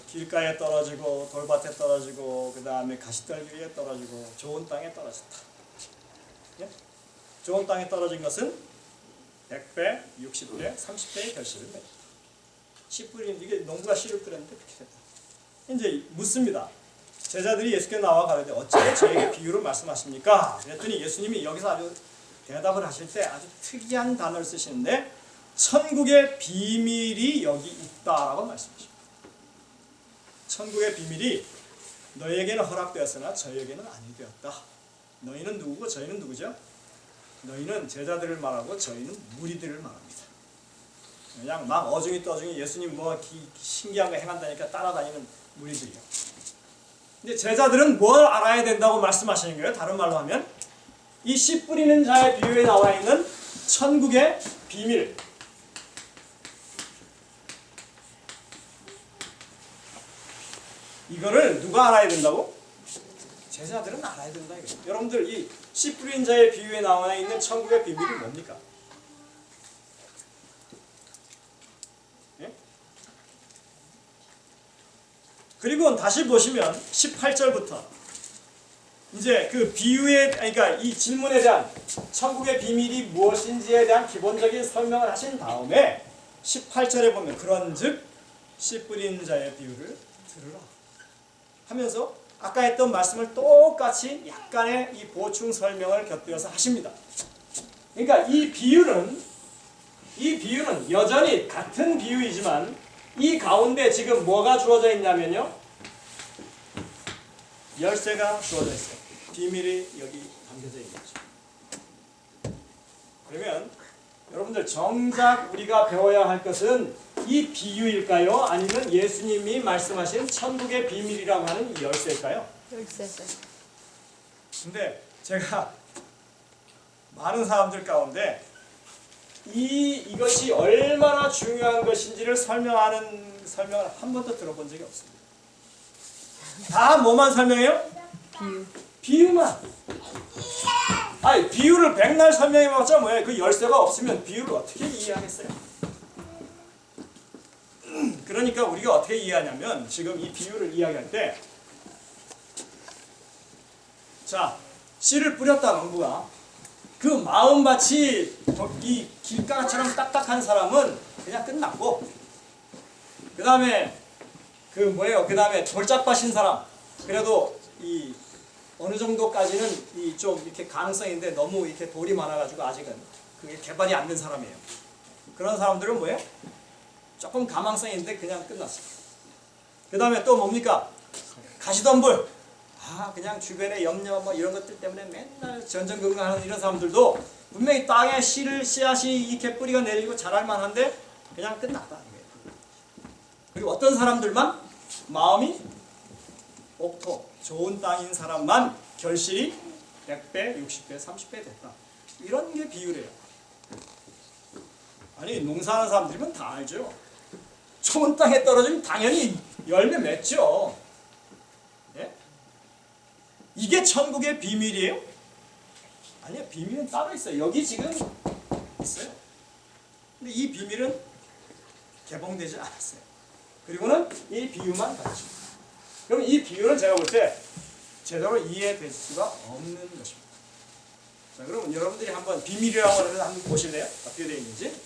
Speaker 1: 길가에 떨어지고 돌밭에 떨어지고 그 다음에 가시떨기 위에 떨어지고 좋은 땅에 떨어졌다. 예? 좋은 땅에 떨어진 것은 100배, 60배, 30배의 결실을 맺었다. 씨 뿌리는 이게 농부가 씨를 뿌렸는데 그렇게 됐다. 이제 묻습니다. 제자들이 예수께 나와 가는데 어찌 저에게 비유를 말씀하십니까? 그랬더니 예수님이 여기서 아주 대답을 하실 때 아주 특이한 단어를 쓰시는데 천국의 비밀이 여기 있다라고 말씀하십니다. 천국의 비밀이 너희에게는 허락되었으나 저희에게는 아니 되었다. 너희는 누구고 저희는 누구죠? 너희는 제자들을 말하고 저희는 무리들을 말합니다. 그냥 막 어중이 떠중이 예수님 뭐 신기한 거 행한다니까 따라다니는 무리들이요. 근데 제자들은 뭘 알아야 된다고 말씀하시는 거예요? 다른 말로 하면 이 씨 뿌리는 자의 비유에 나와 있는 천국의 비밀, 이거를 누가 알아야 된다고? 제자들은 알아야 된다 이거예요. 여러분들 이 씨 뿌린 자의 비유에 나와 있는 천국의 비밀이 뭡니까? 예? 그리고 다시 보시면 18절부터 이제 그 비유에 그러니까 이 질문에 대한 천국의 비밀이 무엇인지에 대한 기본적인 설명을 하신 다음에 18절에 보면 그런즉 씨 뿌린 자의 비유를 들으라 하면서 아까 했던 말씀을 똑같이 약간의 이 보충 설명을 곁들여서 하십니다. 그러니까 이 비유는 여전히 같은 비유이지만 이 가운데 지금 뭐가 주어져 있냐면요. 열쇠가 주어져 있어요. 비밀이 여기 담겨져 있는 거죠. 그러면 여러분들 정작 우리가 배워야 할 것은 이 비유일까요? 아니면 예수님이 말씀하신 천국의 비밀이라고 하는 이 열쇠일까요?
Speaker 2: 열쇠.
Speaker 1: 근데 제가 많은 사람들 가운데 이것이 얼마나 중요한 것인지를 설명을 한 번도 들어본 적이 없습니다. 다 뭐만 설명해요? 비유만. 아니 비유를 백날 설명해봤자 뭐예요? 그 열쇠가 없으면 비유를 어떻게 이해하겠어요? 그러니까 우리가 어떻게 이해하냐면 지금 이 비유를 이야기할 때 자, 씨를 뿌렸다 농부가 그 마음밭이 이 길가처럼 딱딱한 사람은 그냥 끝났고 그 다음에 그 다음에 돌짝밭인 사람 그래도 이 어느 정도까지는 이 좀 이렇게 가능성인데 너무 이렇게 돌이 많아가지고 아직은 그게 개발이 안 된 사람이에요. 그런 사람들은 뭐예요? 조금 가망성인데 그냥 끝났어요. 그 다음에 또 뭡니까? 가시덤불. 그냥 주변에 염려 뭐 이런 것들 때문에 맨날 전전긍긍하는 이런 사람들도 분명히 땅에 씨앗이 이렇게 뿌리가 내리고 자랄 만한데 그냥 끝났다. 그리고 어떤 사람들만 마음이 옥토, 좋은 땅인 사람만 결실이 100배, 60배, 30배 됐다. 이런 게 비유래요. 아니 농사하는 사람들이면 다 알죠. 좋은 땅에 떨어지면 당연히 열매 맺죠. 예? 이게 천국의 비밀이에요? 아니요, 비밀은 따로 있어요. 여기 지금 있어요. 근데 이 비밀은 개봉되지 않았어요. 그리고는 이 비유만 가르칩니다. 그럼 이 비유는 제가 볼 때 제대로 이해될 수가 없는 것입니다. 자, 그럼 여러분들이 한번 비밀이라고 하면 한번 보실래요? 어떻게 되어 있는지.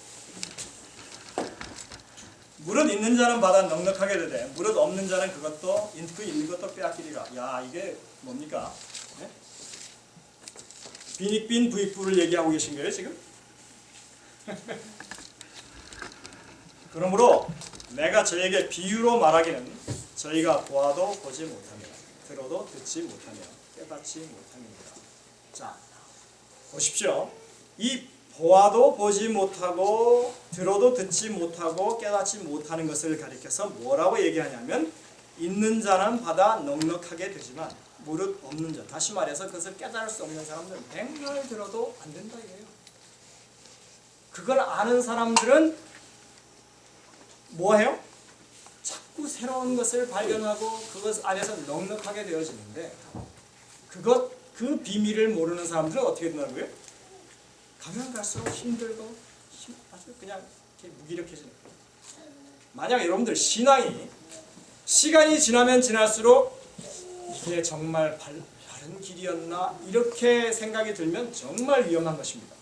Speaker 1: 무릇 있는 자는 받아 넉넉하게 되되 무릇 없는 자는 그것도 그 있는 것도 빼앗기리라. 야, 이게 뭡니까? 네? 빈익빈 부익부를 얘기하고 계신 거예요 지금? 그러므로 내가 저에게 비유로 말하기는 저희가 보아도 보지 못하며 들어도 듣지 못하며 깨닫지 못함이니라. 자, 보십시오. 이 보아도 보지 못하고 들어도 듣지 못하고 깨닫지 못하는 것을 가리켜서 뭐라고 얘기하냐면 있는 자는 받아 넉넉하게 되지만 무릇 없는 자, 다시 말해서 그것을 깨달을 수 없는 사람들은 백날 들어도 안 된다 이거예요. 그걸 아는 사람들은 뭐해요? 자꾸 새로운 것을 발견하고 그것 안에서 넉넉하게 되어지는데 그 비밀을 모르는 사람들은 어떻게 된다고요? 가면 갈수록 힘들고 아주 그냥 이렇게 무기력해지는 거예요. 만약 여러분들 신앙이 시간이 지나면 지날수록 이게 정말 바른 길이었나 이렇게 생각이 들면 정말 위험한 것입니다.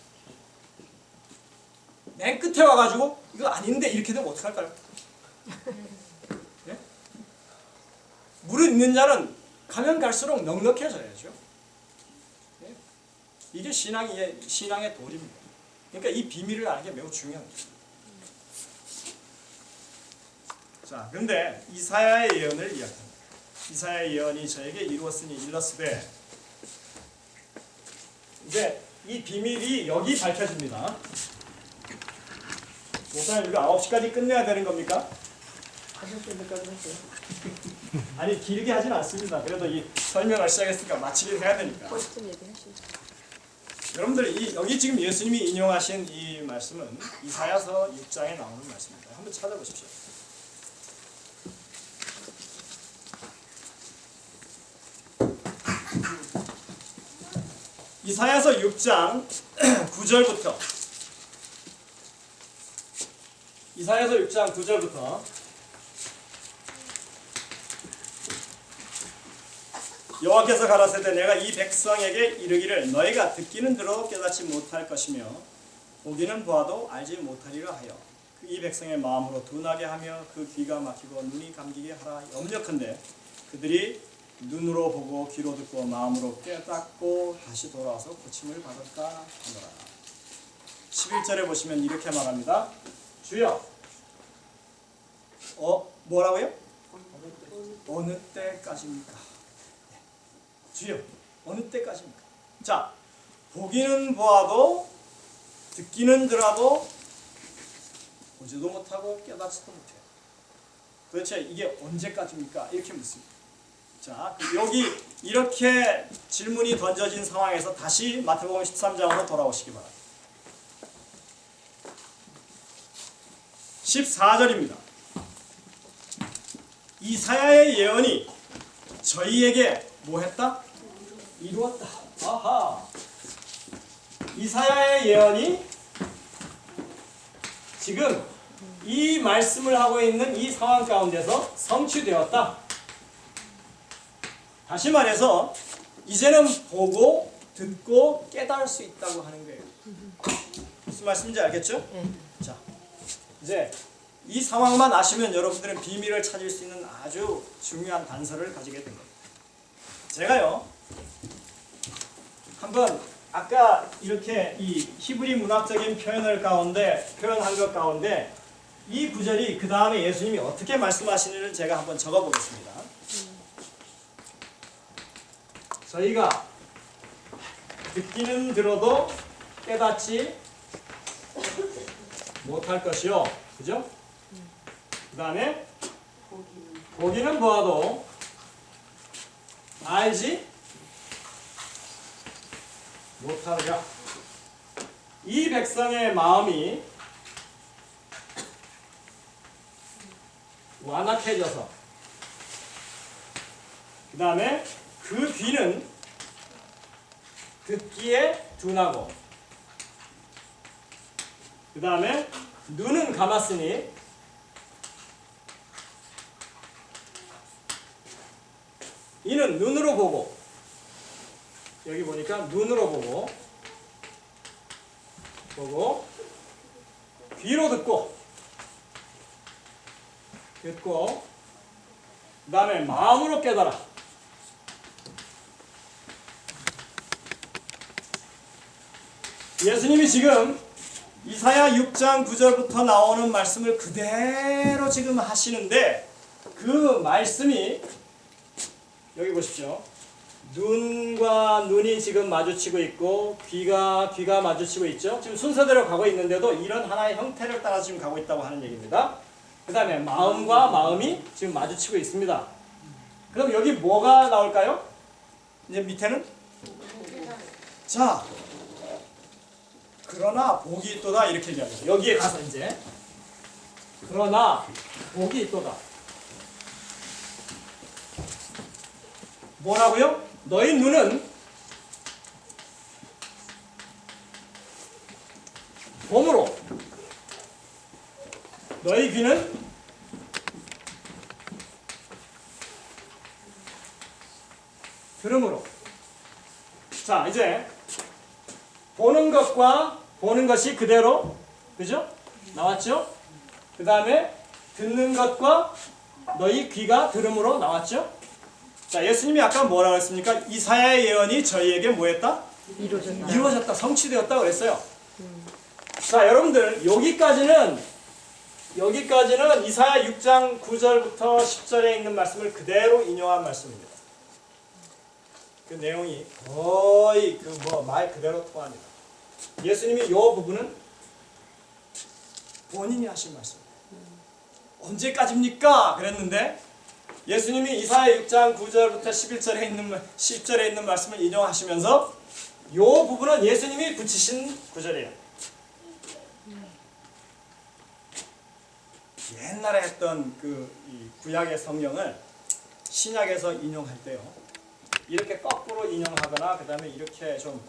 Speaker 1: 맨 끝에 와가지고 이거 아닌데 이렇게 되면 어떡할까요? 네? 무릇 있는 자는 가면 갈수록 넉넉해져야죠. 네? 이게 신앙의 도리입니다. 그러니까 이 비밀을 아는 게 매우 중요합니다. 자, 그런데 이사야의 예언을 이야기합니다. 이사야의 예언이 저에게 이루었으니 일렀으되 이제 이 비밀이 여기 밝혀집니다. 목사님 이거 9시까지 끝내야 되는 겁니까? 하실 때까지 했어요. 아니 길게 하진 않습니다. 그래도 이 설명을 시작했으니까 마치긴 해야 되니까. 여러분들 여기 지금 예수님이 인용하신 이 말씀은 이사야서 6장에 나오는 말씀입니다. 한번 찾아보십시오. 이사야서 6장 9절부터 이사야서 6장 9절부터 여호와께서 가라사대 내가 이 백성에게 이르기를 너희가 듣기는 들어도 깨닫지 못할 것이며 보기는 보아도 알지 못하리라 하여 이 백성의 마음으로 둔하게 하며 그 귀가 막히고 눈이 감기게 하라 염려컨대 그들이 눈으로 보고 귀로 듣고 마음으로 깨닫고 다시 돌아와서 고침을 받을까 하노라. 11절에 보시면 이렇게 말합니다. 주여 뭐라고요? 어느 때까지입니까? 주여 어느 때까지입니까? 자, 보기는 보아도 듣기는 들어도 보지도 못하고 깨닫지도 못해요. 도대체 이게 언제까지입니까? 이렇게 묻습니다. 자, 여기 이렇게 질문이 던져진 상황에서 다시 마태복음 13장으로 돌아오시기 바랍니다. 14절입니다. 이사야의 예언이 저희에게 뭐 했다? 이루었다. 아하. 이사야의 예언이 지금 이 말씀을 하고 있는 이 상황 가운데서 성취되었다. 다시 말해서 이제는 보고 듣고 깨달을 수 있다고 하는 거예요. 무슨 말씀인지 알겠죠? 자, 이제 이 상황만 아시면 여러분들은 비밀을 찾을 수 있는 아주 중요한 단서를 가지게 된 겁니다. 제가요 한번 아까 이렇게 이 히브리 문학적인 표현한 것 가운데 이 구절이 그 다음에 예수님이 어떻게 말씀하시는지를 제가 한번 적어 보겠습니다. 저희가 듣기는 들어도 깨닫지 못할 것이요, 그죠? 그 다음에 보기는 보아도 알지 못하리라. 이 백성의 마음이 완악해져서 그 다음에 그 귀는 듣기에 둔하고 그 다음에 눈은 감았으니 이는 눈으로 보고 여기 보니까 눈으로 보고 귀로 듣고 그 다음에 마음으로 깨달아. 예수님이 지금 이사야 6장 9절부터 나오는 말씀을 그대로 지금 하시는데 그 말씀이 여기 보십시오. 눈과 눈이 지금 마주치고 있고 귀가 마주치고 있죠. 지금 순서대로 가고 있는데도 이런 하나의 형태를 따라 지금 가고 있다고 하는 얘기입니다. 그 다음에 마음과 마음이 지금 마주치고 있습니다. 그럼 여기 뭐가 나올까요? 이제 밑에는? 자, 그러나 복이 있도다 이렇게 얘기합니다. 여기에 가서 이제 그러나 복이 있도다. 뭐라고요? 너희 눈은 봄으로, 너희 귀는 들음으로. 자, 이제 보는 것과 보는 것이 그대로, 그죠? 나왔죠? 그 다음에 듣는 것과 너희 귀가 들음으로 나왔죠? 자, 예수님이 아까 뭐라고 했습니까? 이사야의 예언이 저희에게 뭐했다? 이루어졌다. 성취되었다 그랬어요. 자, 여러분들 여기까지는 이사야 6장 9절부터 10절에 있는 말씀을 그대로 인용한 말씀입니다. 그 내용이 거의 말 그대로 통합니다. 예수님이 이 부분은 본인이 하신 말씀입니다. 언제까지입니까? 그랬는데 예수님이 이사야 6장 9절부터 10절에 있는 말씀을 인용하시면서 이 부분은 예수님이 붙이신 구절이에요. 옛날에 했던 이 구약의 성경을 신약에서 인용할 때요, 이렇게 거꾸로 인용하거나 그 다음에 이렇게 좀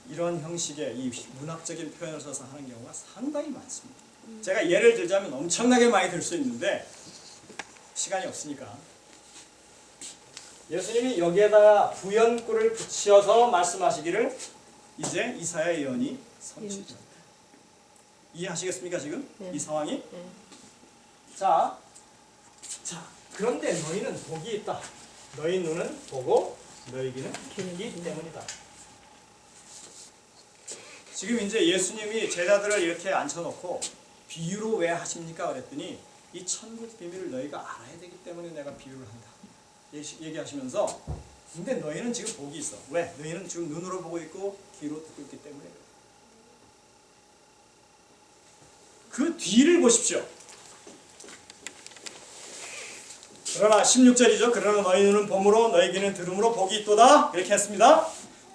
Speaker 1: 이런 형식의 이 문학적인 표현을 써서 하는 경우가 상당히 많습니다. 제가 예를 들자면 엄청나게 많이 들 수 있는데 시간이 없으니까 예수님이 여기에다가 부연구를 붙여서 말씀하시기를 이제 이사야 예언이 성취되었다. 이해하시겠습니까 지금?
Speaker 2: 네.
Speaker 1: 이 상황이?
Speaker 2: 네.
Speaker 1: 자, 그런데 너희는 복이 있다. 너희 눈은 보고 너희 귀는 듣기 때문이다. 지금 이제 예수님이 제자들을 이렇게 앉혀놓고 비유로 왜 하십니까? 그랬더니 이 천국 비밀을 너희가 알아야 되기 때문에 내가 비유를 한다. 얘기하시면서 근데 너희는 지금 복이 있어. 왜? 너희는 지금 눈으로 보고 있고 귀로 듣고 있기 때문에 그래. 그 뒤를 보십시오. 그러나 16절이죠. 그러나 너희 눈은 봄으로 너희 귀는 들음으로 복이 있도다. 이렇게 했습니다.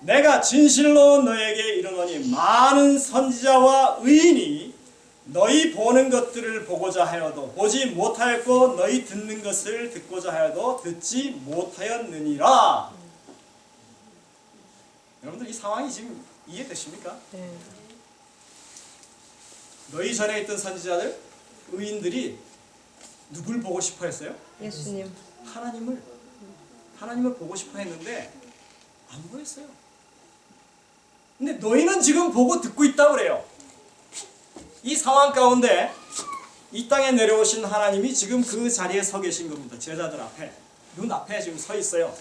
Speaker 1: 내가 진실로 너에게 이르노니 많은 선지자와 의인이 너희 보는 것들을 보고자 하여도 보지 못하였고 너희 듣는 것을 듣고자 하여도 듣지 못하였느니라. 여러분들 이 상황이 지금 이해되십니까?
Speaker 2: 네.
Speaker 1: 너희 전에 있던 선지자들, 의인들이 누굴 보고 싶어 했어요?
Speaker 2: 예수님.
Speaker 1: 하나님을 보고 싶어 했는데 안 보였어요. 근데 너희는 지금 보고 듣고 있다고 그래요. 이 상황 가운데 이 땅에 내려오신 하나님이 지금 그 자리에 서 계신 겁니다. 제자들 앞에, 눈앞에 지금 서 있어요.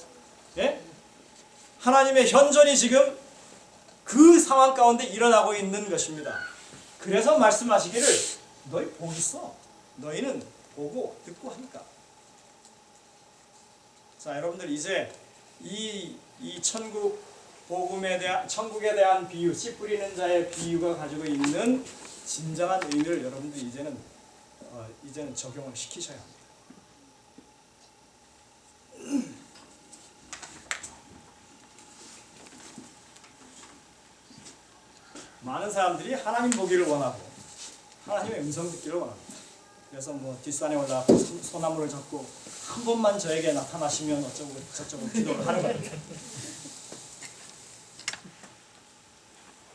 Speaker 1: 예? 하나님의 현존이 지금 그 상황 가운데 일어나고 있는 것입니다. 그래서 말씀하시기를 너희 복 있어. 너희는 보고 듣고 하니까. 자, 여러분들 이제 이 천국 복음에 대한, 천국에 대한 비유, 씨 뿌리는 자의 비유가 가지고 있는 진정한 의미를 여러분들이 이제는 적용을 시키셔야 합니다. 많은 사람들이 하나님 보기를 원하고 하나님의 음성 듣기를 원합니다. 그래서 뒷산에 올라가서 소나무를 잡고 한 번만 저에게 나타나시면 어쩌고 저쩌고 기도를 하는 겁니다.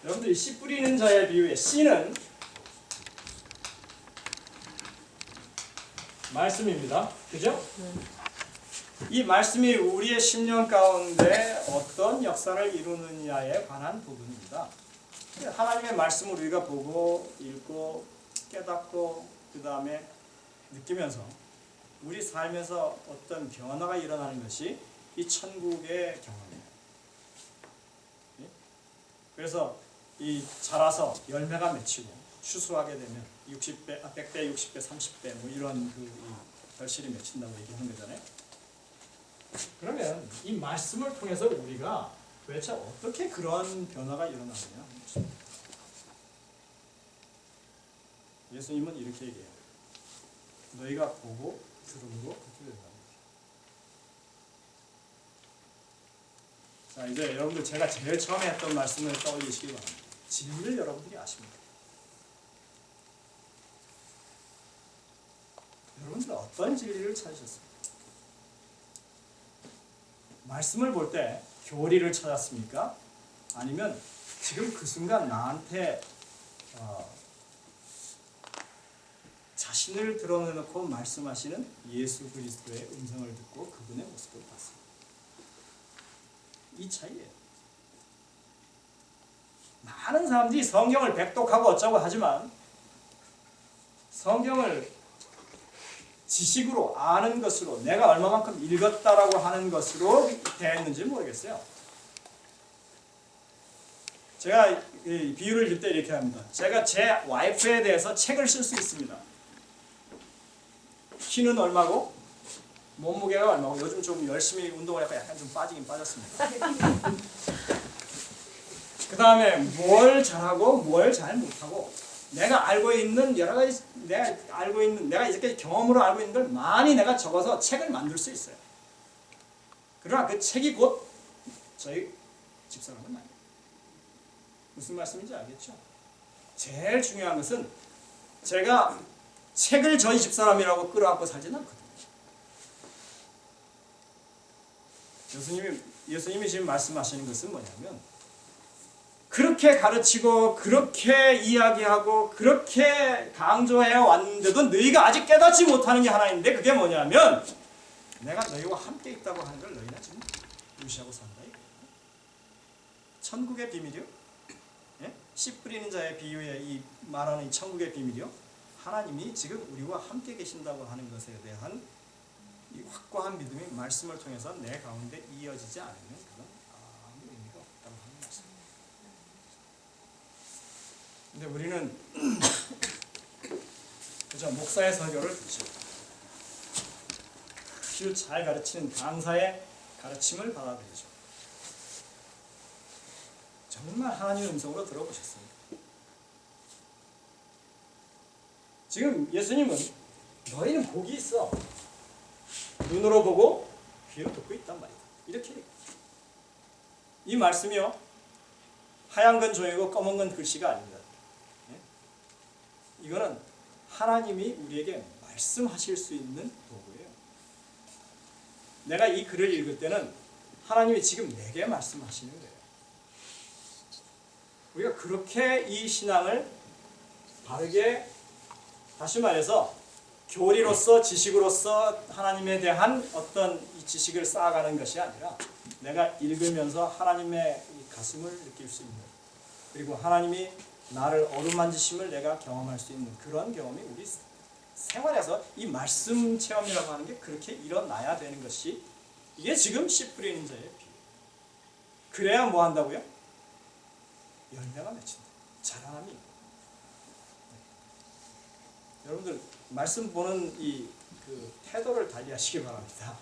Speaker 1: 여러분들 씨 뿌리는 자의 비유의 씨는 말씀입니다. 그죠? 이 말씀이 우리의 심령 가운데 어떤 역사를 이루느냐에 관한 부분입니다. 하나님의 말씀을 우리가 보고 읽고 깨닫고 그 다음에 느끼면서 우리 삶에서 어떤 변화가 일어나는 것이 이 천국의 경험이에요. 그래서 이 자라서 열매가 맺히고 추수하게 되면 60배, 100배, 60배, 30배 뭐 이런 그 결실이 맺힌다고 얘기하는 거잖아요. 그러면 이 말씀을 통해서 우리가 도대체 어떻게 그런 변화가 일어나느냐? 예수님은 이렇게 얘기해요. 너희가 보고 들음으로 그렇게 된다. 자, 이제 여러분들 제가 제일 처음에 했던 말씀을 떠올리시기 바랍니다. 진리를 여러분들이 아십니까? 여러분들 어떤 진리를 찾으셨습니까? 말씀을 볼 때 교리를 찾았습니까? 아니면 지금 그 순간 나한테 자신을 드러내놓고 말씀하시는 예수 그리스도의 음성을 듣고 그분의 모습을 봤습니다. 이 차이예요. 많은 사람들이 성경을 백독하고 어쩌고 하지만 성경을 지식으로 아는 것으로 내가 얼마만큼 읽었다라고 하는 것으로 대했는지 모르겠어요. 제가 비유를 줄 때 이렇게 합니다. 제가 제 와이프에 대해서 책을 쓸 수 있습니다. 키는 얼마고 몸무게가 얼마고 요즘 좀 열심히 운동을 하니까 약간 좀 빠지긴 빠졌습니다. 그 다음에 뭘 잘하고 뭘 잘 못하고 내가 알고 있는 여러 가지 내가 이렇게 경험으로 알고 있는 걸 많이 내가 적어서 책을 만들 수 있어요. 그러나 그 책이 곧 저희 집사람은 아니에요. 무슨 말씀인지 알겠죠? 제일 중요한 것은 제가 책을 저희 집사람이라고 끌어안고 살지는 않거든요. 예수님이 지금 말씀하시는 것은 뭐냐면 그렇게 가르치고 그렇게 이야기하고 그렇게 강조해 왔는데도 너희가 아직 깨닫지 못하는 게 하나 있는데 그게 뭐냐면 내가 너희와 함께 있다고 하는 걸 너희가 지금 무시하고 산다. 천국의 비밀이요? 예? 씨 뿌리는 자의 비유에 이 말하는 이 천국의 비밀이요? 하나님이 지금 우리와 함께 계신다고 하는 것에 대한 이 확고한 믿음이 말씀을 통해서 내 가운데 이어지지 않으면 그건 아무 의미가 없다고 하는 말씀입니다. 근데 우리는 그저 목사의 설교를 듣죠. 아주 잘 가르치는 강사의 가르침을 받아들이죠. 정말 하나님의 음성으로 들어보셨습니까? 지금 예수님은 너희는 복이 있어. 눈으로 보고 귀로 듣고 있단 말이다. 이렇게 이 말씀이요. 하얀 건 종이고 검은 건 글씨가 아닙니다. 이거는 하나님이 우리에게 말씀하실 수 있는 도구예요. 내가 이 글을 읽을 때는 하나님이 지금 내게 말씀하시는 거예요. 우리가 그렇게 이 신앙을 바르게 다시 말해서 교리로서 지식으로서 하나님에 대한 어떤 이 지식을 쌓아가는 것이 아니라 내가 읽으면서 하나님의 이 가슴을 느낄 수 있는 그리고 하나님이 나를 어루만지심을 내가 경험할 수 있는 그런 경험이 우리 생활에서 이 말씀 체험이라고 하는 게 그렇게 일어나야 되는 것이 이게 지금 씨 뿌리는 자의 비유. 그래야 뭐 한다고요? 열매가 맺힌다. 자라남이. 여러분들 말씀 보는 이 그 태도를 달리하시기 바랍니다.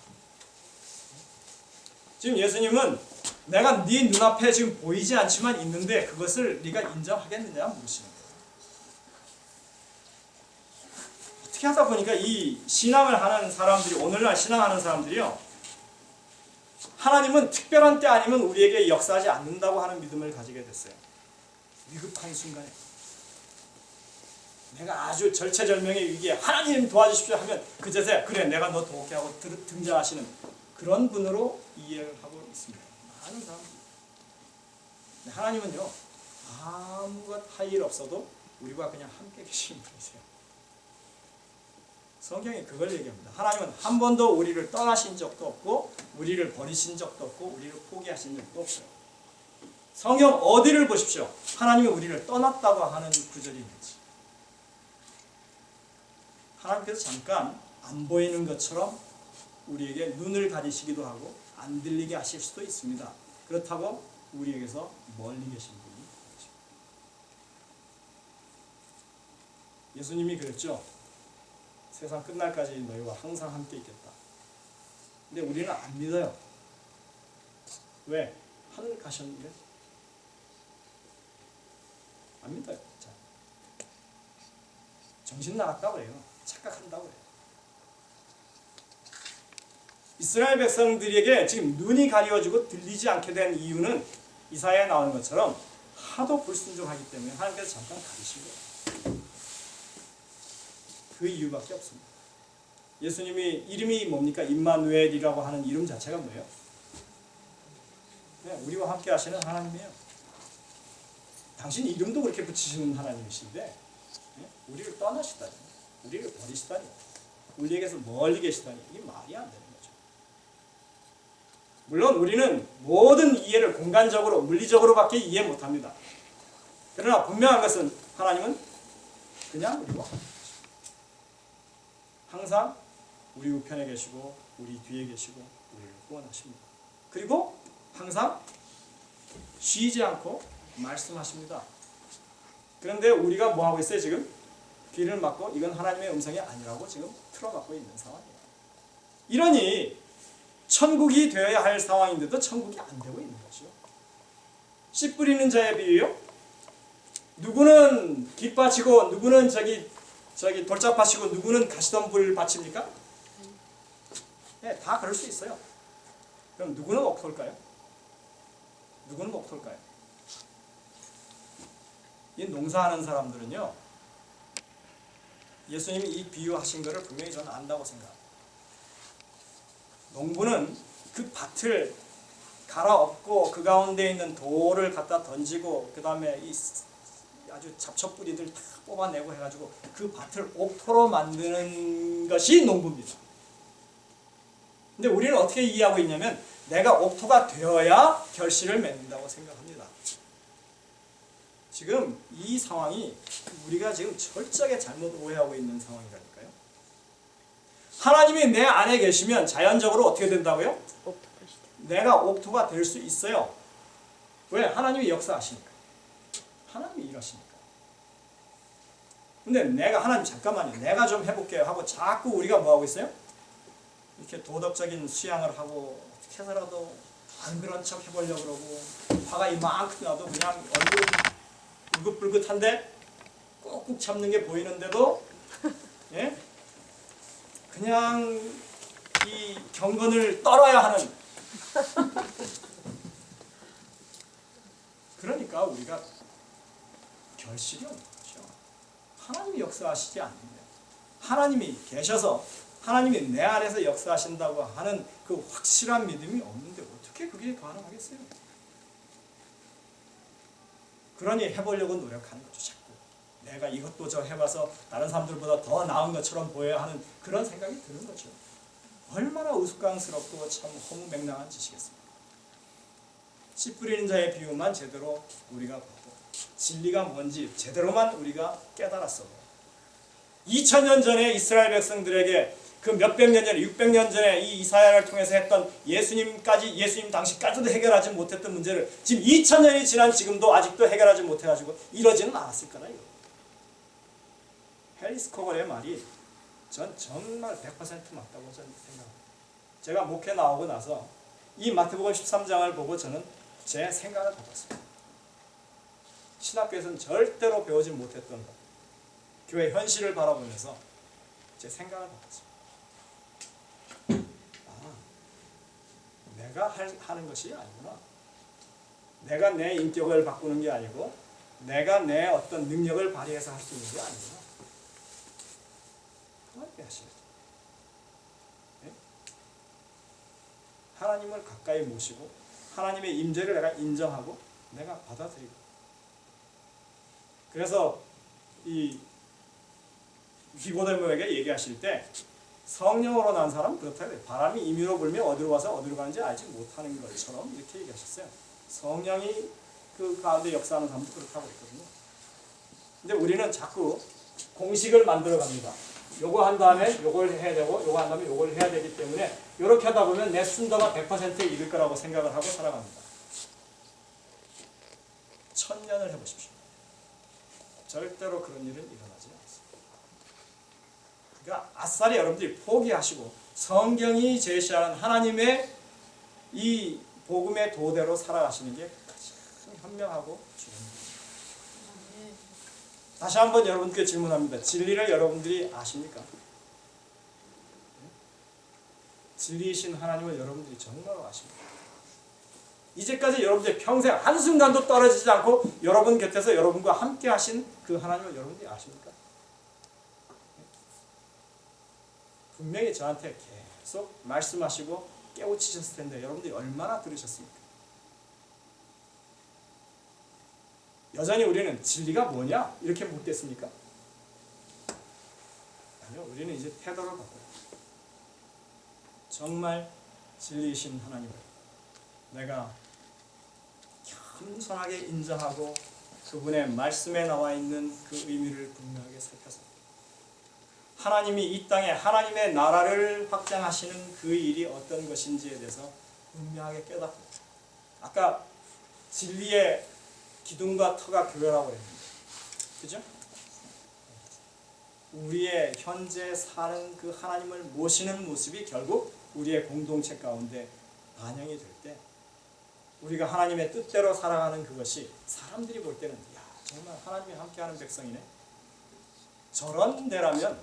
Speaker 1: 지금 예수님은 내가 네 눈앞에 지금 보이지 않지만 있는데 그것을 네가 인정하겠느냐 물으시는 거예요. 어떻게 하다 보니까 이 신앙을 하는 사람들이 오늘날 신앙하는 사람들이요. 하나님은 특별한 때 아니면 우리에게 역사하지 않는다고 하는 믿음을 가지게 됐어요. 위급한 순간에 내가 아주 절체절명의 위기에 하나님 도와주십시오 하면 그제서야 그래 내가 너 도울게 하고 등장하시는 그런 분으로 이해를 하고 있습니다. 많은 사람들이. 하나님은요 아무것 할 일 없어도 우리와 그냥 함께 계시는 분이세요. 성경이 그걸 얘기합니다. 하나님은 한 번도 우리를 떠나신 적도 없고 우리를 버리신 적도 없고 우리를 포기하신 적도 없어요. 성경 어디를 보십시오. 하나님이 우리를 떠났다고 하는 구절이 있는지. 하나님께서 잠깐 안 보이는 것처럼 우리에게 눈을 가리시기도 하고 안 들리게 하실 수도 있습니다. 그렇다고 우리에게서 멀리 계신 분이 계십니다. 예수님이 그랬죠. 세상 끝날까지 너희와 항상 함께 있겠다. 근데 우리는 안 믿어요. 왜? 하늘 가셨는데? 안 믿어요. 자, 정신 나갔다고 그래요. 착각한다고 그래요. 이스라엘 백성들에게 지금 눈이 가려지고 들리지 않게 된 이유는 이사야에 나오는 것처럼 하도 불순종하기 때문에 하나님께서 잠깐 가리신 거예요. 그 이유밖에 없습니다. 예수님이 이름이 뭡니까? 임마누엘이라고 하는 이름 자체가 뭐예요? 네, 우리와 함께 하시는 하나님이에요. 당신 이름도 그렇게 붙이시는 하나님이신데 네? 우리를 떠나시다니, 우리를 버리시다니, 우리에게서 멀리 계시다니 이게 말이 안 되는 거죠. 물론 우리는 모든 이해를 공간적으로, 물리적으로밖에 이해 못합니다. 그러나 분명한 것은 하나님은 그냥 우리와 항상 우리 우편에 계시고 우리 뒤에 계시고 우리를 구원하십니다. 그리고 항상 쉬지 않고 말씀하십니다. 그런데 우리가 뭐하고 있어요 지금? 귀를 막고 이건 하나님의 음성이 아니라고 지금 틀어막고 있는 상황이에요. 이러니 천국이 되어야 할 상황인데도 천국이 안 되고 있는 거죠. 씨 뿌리는 자의 비유요. 누구는 깃바치고 누구는 저기 돌짝밭이고 누구는 가시덤불 밭입니까? 네, 다 그럴 수 있어요. 그럼 누구는 옥토일까요? 누구는 옥토일까요? 이 농사하는 사람들은요, 예수님이 이 비유하신 것을 분명히 저는 안다고 생각합니다. 농부는 그 밭을 갈아엎고 그 가운데 있는 돌을 갖다 던지고 그 다음에 이 아주 잡초뿌리들 다 뽑아내고 해가지고 그 밭을 옥토로 만드는 것이 농부입니다. 근데 우리는 어떻게 이해하고 있냐면 내가 옥토가 되어야 결실을 맺는다고 생각합니다. 지금 이 상황이 우리가 지금 철저하게 잘못 오해하고 있는 상황이라니까요. 하나님이 내 안에 계시면 자연적으로 어떻게 된다고요? 내가 옥토가 될 수 있어요. 왜? 하나님이 역사하시니까. 하나님이 일하시니까. 근데 내가 하나님 잠깐만요. 내가 좀 해볼게요 하고 자꾸 우리가 뭐하고 있어요? 이렇게 도덕적인 수양을 하고 어떻게 해서라도 안 그런 척 해보려고 그러고 화가 이만큼 나도 그냥 얼굴 울긋불긋한데 꾹꾹 참는 게 보이는데도 예? 그냥 이 경건을 떨어야 하는 그러니까 우리가 결실이 없는 거죠. 하나님이 역사하시지 않는데 하나님이 계셔서 하나님이 내 안에서 역사하신다고 하는 그 확실한 믿음이 없는데 어떻게 그게 가능하겠어요? 그러니 해보려고 노력하는 거죠. 자꾸 내가 이것도 저 해봐서 다른 사람들보다 더 나은 것처럼 보여야 하는 그런 생각이 드는 거죠. 얼마나 우스꽝스럽고 참 허무맹랑한 짓이겠습니까? 씨 뿌리는 자의 비유만 제대로 우리가 보고 진리가 뭔지 제대로만 우리가 깨달았어. 2000년 전에 이스라엘 백성들에게 그 몇백 년 전에 600년 전에 이 이사야를 통해서 했던 예수님 당시까지도 해결하지 못했던 문제를 지금 2000년이 지난 지금도 아직도 해결하지 못해가지고 이러지는 않았을 거라 이거. 해리스 코걸의 말이 전 정말 100% 맞다고 저는 생각합니다. 제가 목회 나오고 나서 이 마태복음 13장을 보고 저는 제 생각을 바꿨습니다. 신학교에서는 절대로 배우지 못했던 것, 교회 현실을 바라보면서 제 생각을 바꿨습니다. 내가 하는 것이 아니구나. 내가 내 인격을 바꾸는 게 아니고 내가 내 어떤 능력을 발휘해서 할 수 있는 게 아니구나. 하나님이 하시죠. 네? 하나님을 가까이 모시고 하나님의 임재를 내가 인정하고 내가 받아들이고 그래서 이 니고데모에게 얘기하실 때 성령으로 난 사람 그렇다 그래요. 바람이 임의로 불면 어디로 와서 어디로 가는지 알지 못하는 것처럼 이렇게 얘기하셨어요. 성령이 그 가운데 역사하는 사람도 그렇다고 했거든요. 근데 우리는 자꾸 공식을 만들어 갑니다. 요거 한 다음에 요걸 해야 되고 요거 한 다음에 요걸 해야 되기 때문에 이렇게 하다 보면 내 순서가 100% 이룰 거라고 생각을 하고 살아갑니다. 1000년을 해보십시오. 절대로 그런 일은 일어나지 않습니다. 그러니까 아싸리 여러분들이 포기하시고 성경이 제시하는 하나님의 이 복음의 도대로 살아가시는 게 가장 현명하고 중요합니다. 다시 한번 여러분께 질문합니다. 진리를 여러분들이 아십니까? 진리이신 하나님을 여러분들이 정말로 아십니까? 이제까지 여러분들이 평생 한순간도 떨어지지 않고 여러분 곁에서 여러분과 함께 하신 그 하나님을 여러분들이 아십니까? 분명히 저한테 계속 말씀하시고 깨우치셨을 텐데 여러분들이 얼마나 들으셨습니까? 여전히 우리는 진리가 뭐냐? 이렇게 묻겠습니까? 아니요. 우리는 이제 태도를 바꿔요. 정말 진리이신 하나님을 내가 겸손하게 인정하고 그분의 말씀에 나와 있는 그 의미를 분명하게 살펴서 하나님이 이 땅에 하나님의 나라를 확장하시는 그 일이 어떤 것인지에 대해서 분명하게 깨닫고 아까 진리의 기둥과 터가 교회라고 했는데 그죠? 우리의 현재 사는 그 하나님을 모시는 모습이 결국 우리의 공동체 가운데 반영이 될 때 우리가 하나님의 뜻대로 살아가는 그것이 사람들이 볼 때는 야 정말 하나님이 함께하는 백성이네 저런 데라면